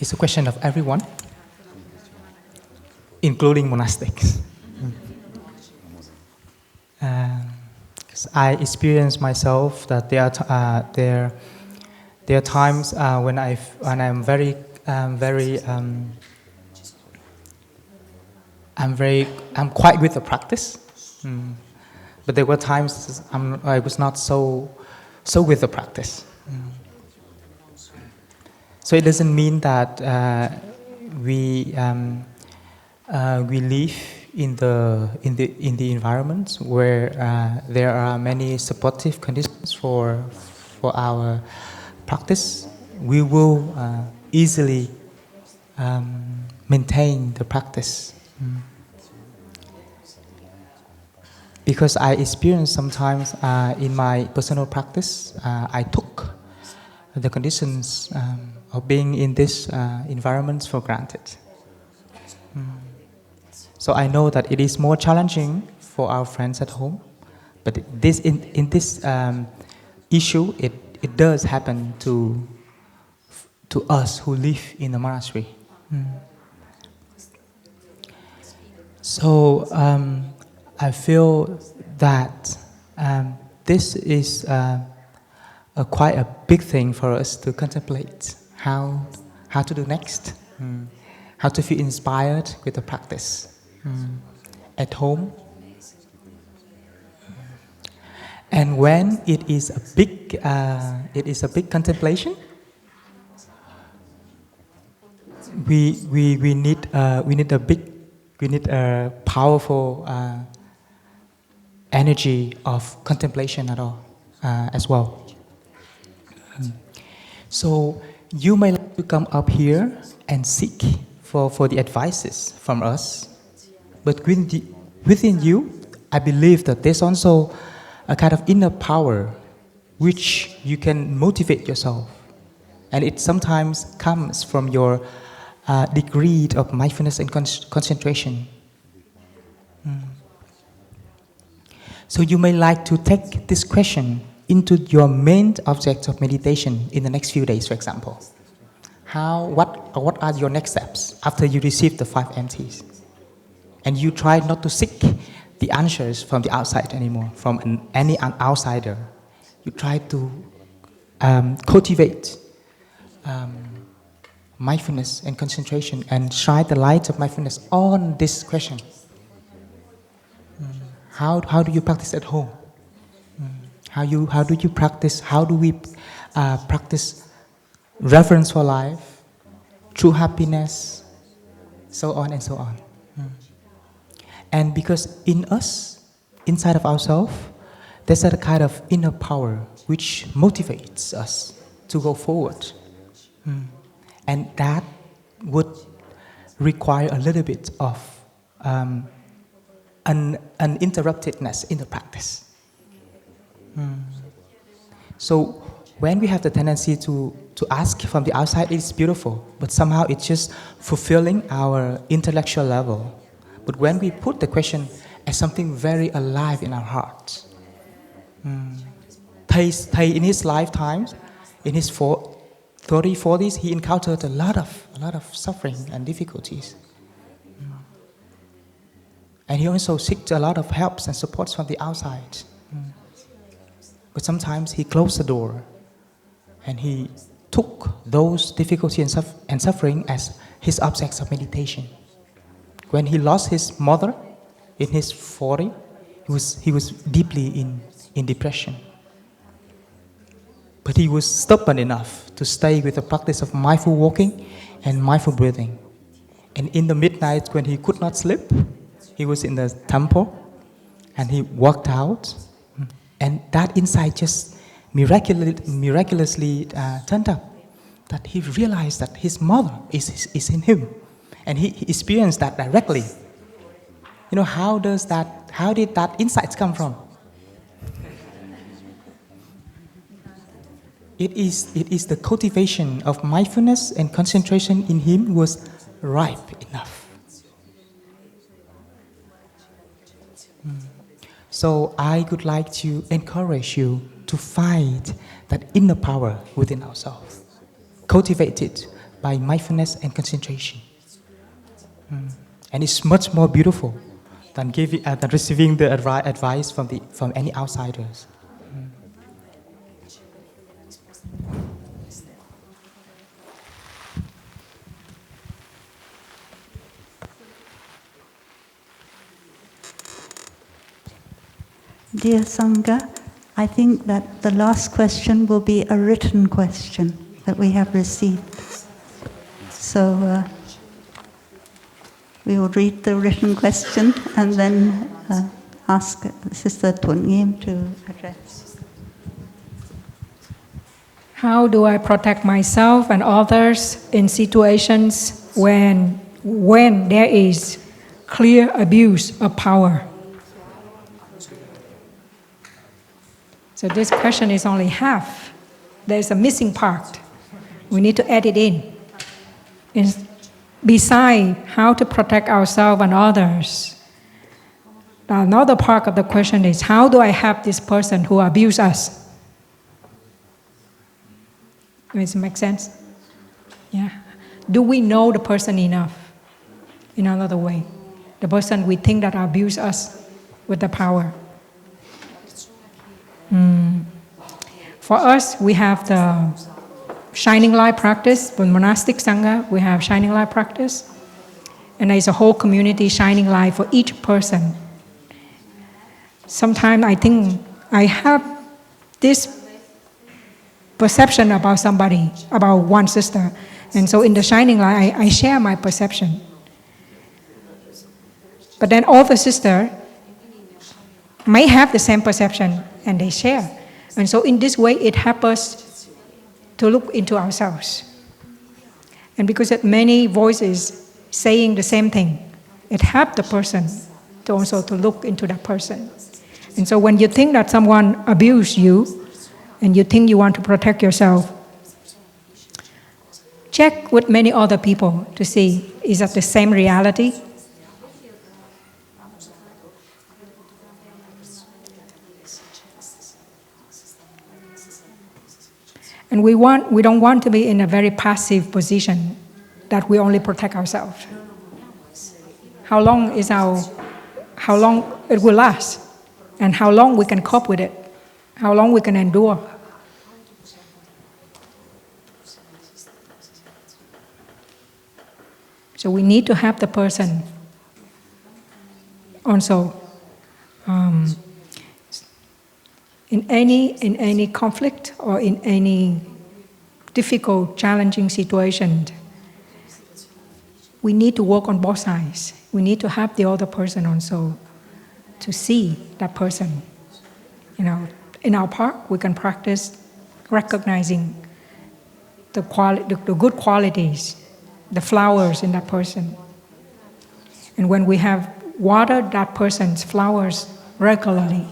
S9: is a question of everyone, including monastics. I experience myself that there are times when I'm quite with the practice, but there were times I was not so with the practice. So it doesn't mean that we live in the environment where there are many supportive conditions for our practice. We will easily maintain the practice. Because I experienced sometimes in my personal practice, I took the conditions of being in this environment for granted. So I know that it is more challenging for our friends at home, but in this issue, it does happen to us who live in the monastery. So I feel that this is quite a big thing for us to contemplate how to do next, how to feel inspired with the practice. At home, and when it is a big contemplation, we need a powerful energy of contemplation at all as well. So you may like to come up here and seek for the advices from us. But within you, I believe that there's also a kind of inner power which you can motivate yourself. And it sometimes comes from your degree of mindfulness and concentration. So you may like to take this question into your main object of meditation in the next few days, for example. What are your next steps after you receive the 5 MTs? And you try not to seek the answers from the outside anymore, from any outsider. You try to cultivate mindfulness and concentration and shine the light of mindfulness on this question. How do you practice at home? How do you practice? How do we practice reverence for life, true happiness, so on and so on. And because in us, inside of ourselves, there's a kind of inner power which motivates us to go forward. And that would require a little bit of uninterruptedness in the practice. So when we have the tendency to ask from the outside, it's beautiful, but somehow it's just fulfilling our intellectual level. But when we put the question as something very alive in our hearts, Thầy in his lifetime, in his 40s, he encountered a lot of suffering and difficulties. And he also sought a lot of helps and supports from the outside. but sometimes he closed the door and he took those difficulty and suffering as his objects of meditation. When he lost his mother in his 40s, he was deeply in depression. But he was stubborn enough to stay with the practice of mindful walking and mindful breathing. And in the midnight when he could not sleep, he was in the temple and he walked out. And that insight just miraculously turned up. That he realized that his mother is in him. And he experienced that directly. You know, how did that insight come from? It is the cultivation of mindfulness and concentration in him was ripe enough. So I would like to encourage you to find that inner power within ourselves, cultivated by mindfulness and concentration. And it's much more beautiful than receiving the advice from any outsiders.
S1: Dear Sangha, I think that the last question will be a written question that we have received. So we will read the written question and then ask Sister Tuan Nghiêm to address.
S5: How do I protect myself and others in situations when there is clear abuse of power? So this question is only half. There's a missing part. We need to add it in. Besides how to protect ourselves and others, another part of the question is, how do I help this person who abused us? Does it make sense? Yeah. Do we know the person enough? In another way, the person we think that abused us with the power. For us, we have the shining light practice. For monastic sangha, we have shining light practice. And there's a whole community shining light for each person. Sometimes I think I have this perception about somebody, about one sister. And so in the shining light, I share my perception. But then all the sisters may have the same perception and they share. And so in this way, it helps us to look into ourselves. And because there are many voices saying the same thing, it helps the person to also to look into that person. And so when you think that someone abused you, and you think you want to protect yourself, check with many other people to see, is that the same reality? And we don't want to be in a very passive position that we only protect ourselves. How long it will last, and how long we can cope with it, how long we can endure. So we need to help the person also in any conflict or in any difficult, challenging situation. We need to work on both sides. We need to help the other person also to see that person. You know, in our part, we can practice recognizing the good qualities, the flowers in that person. And when we have watered that person's flowers regularly,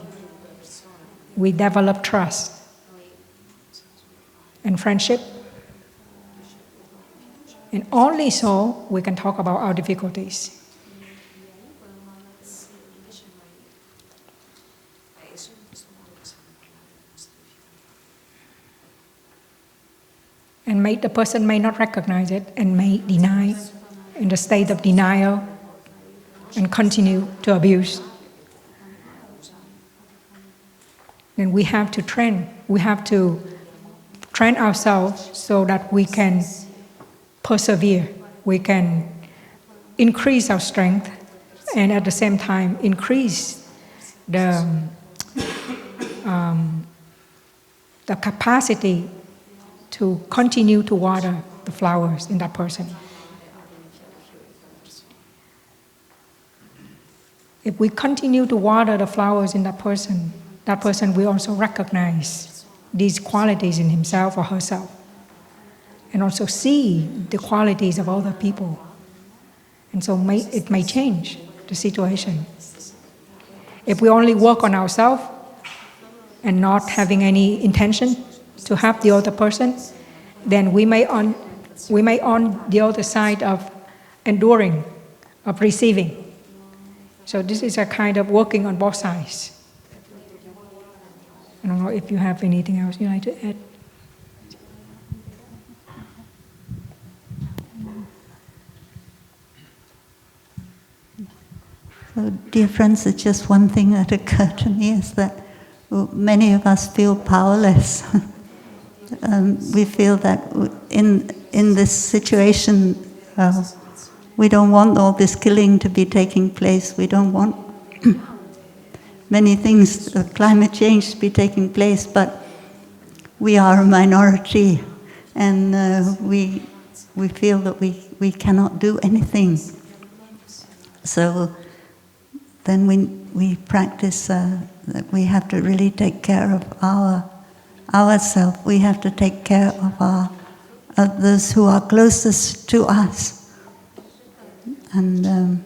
S5: we develop trust and friendship. And only so we can talk about our difficulties. And the person may not recognize it and may deny, in the state of denial, and continue to abuse. then we have to train. We have to train ourselves so that we can persevere. We can increase our strength and at the same time increase the capacity to continue to water the flowers in that person. If we continue to water the flowers in that person will also recognize these qualities in himself or herself, and also see the qualities of other people. And so it may change the situation. If we only work on ourselves and not having any intention to help the other person, then we may on the other side of enduring, of receiving. So this is a kind of working on both sides. I don't know if you have anything else you'd like to add.
S1: So, dear friends, it's just one thing that occurred to me is that many of us feel powerless. We feel that in this situation, we don't want all this killing to be taking place. We don't want many things, climate change to be taking place, but we are a minority, and we feel that we cannot do anything. So then we practice that we have to really take care of ourselves. We have to take care of those who are closest to us. And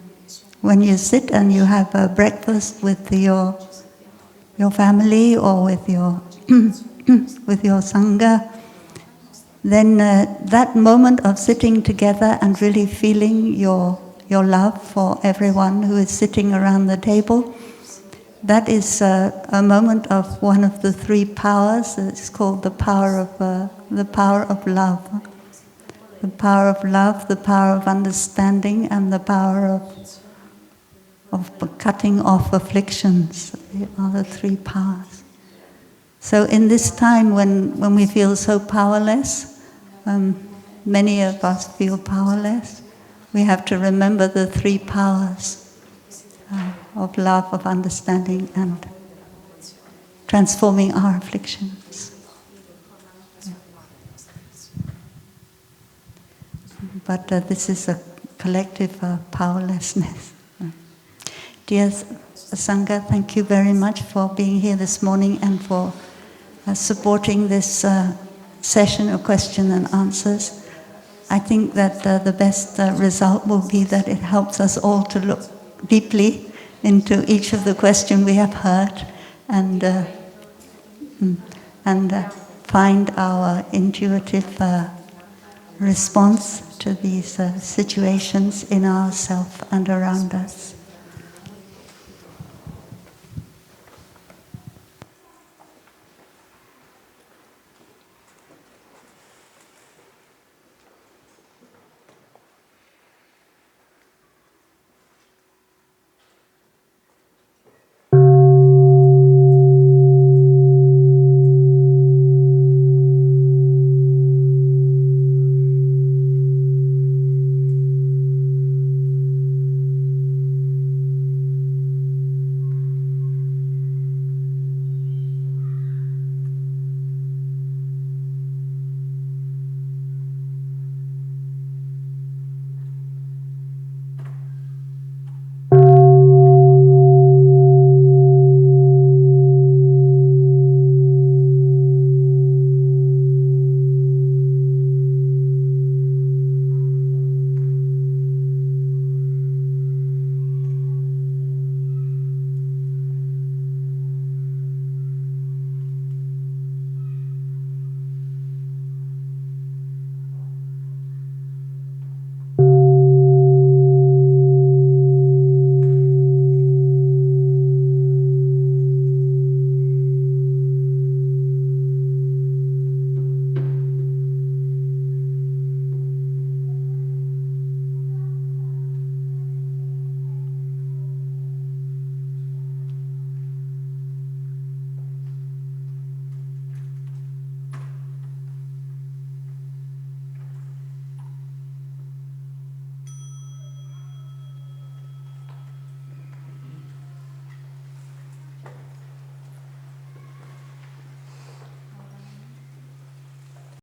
S1: when you sit and you have a breakfast with your family or with your with your sangha, then that moment of sitting together and really feeling your love for everyone who is sitting around the table, that is a moment of one of the three powers. It's called the power of love. The power of love, the power of understanding, and the power of cutting off afflictions are the three powers. So in this time when we feel so powerless, many of us feel powerless, we have to remember the three powers of love, of understanding, and transforming our afflictions. But this is a collective powerlessness. Dear Sangha, thank you very much for being here this morning and for supporting this session of question and answers. I think that the best result will be that it helps us all to look deeply into each of the questions we have heard and find our intuitive response to these situations in ourselves and around us.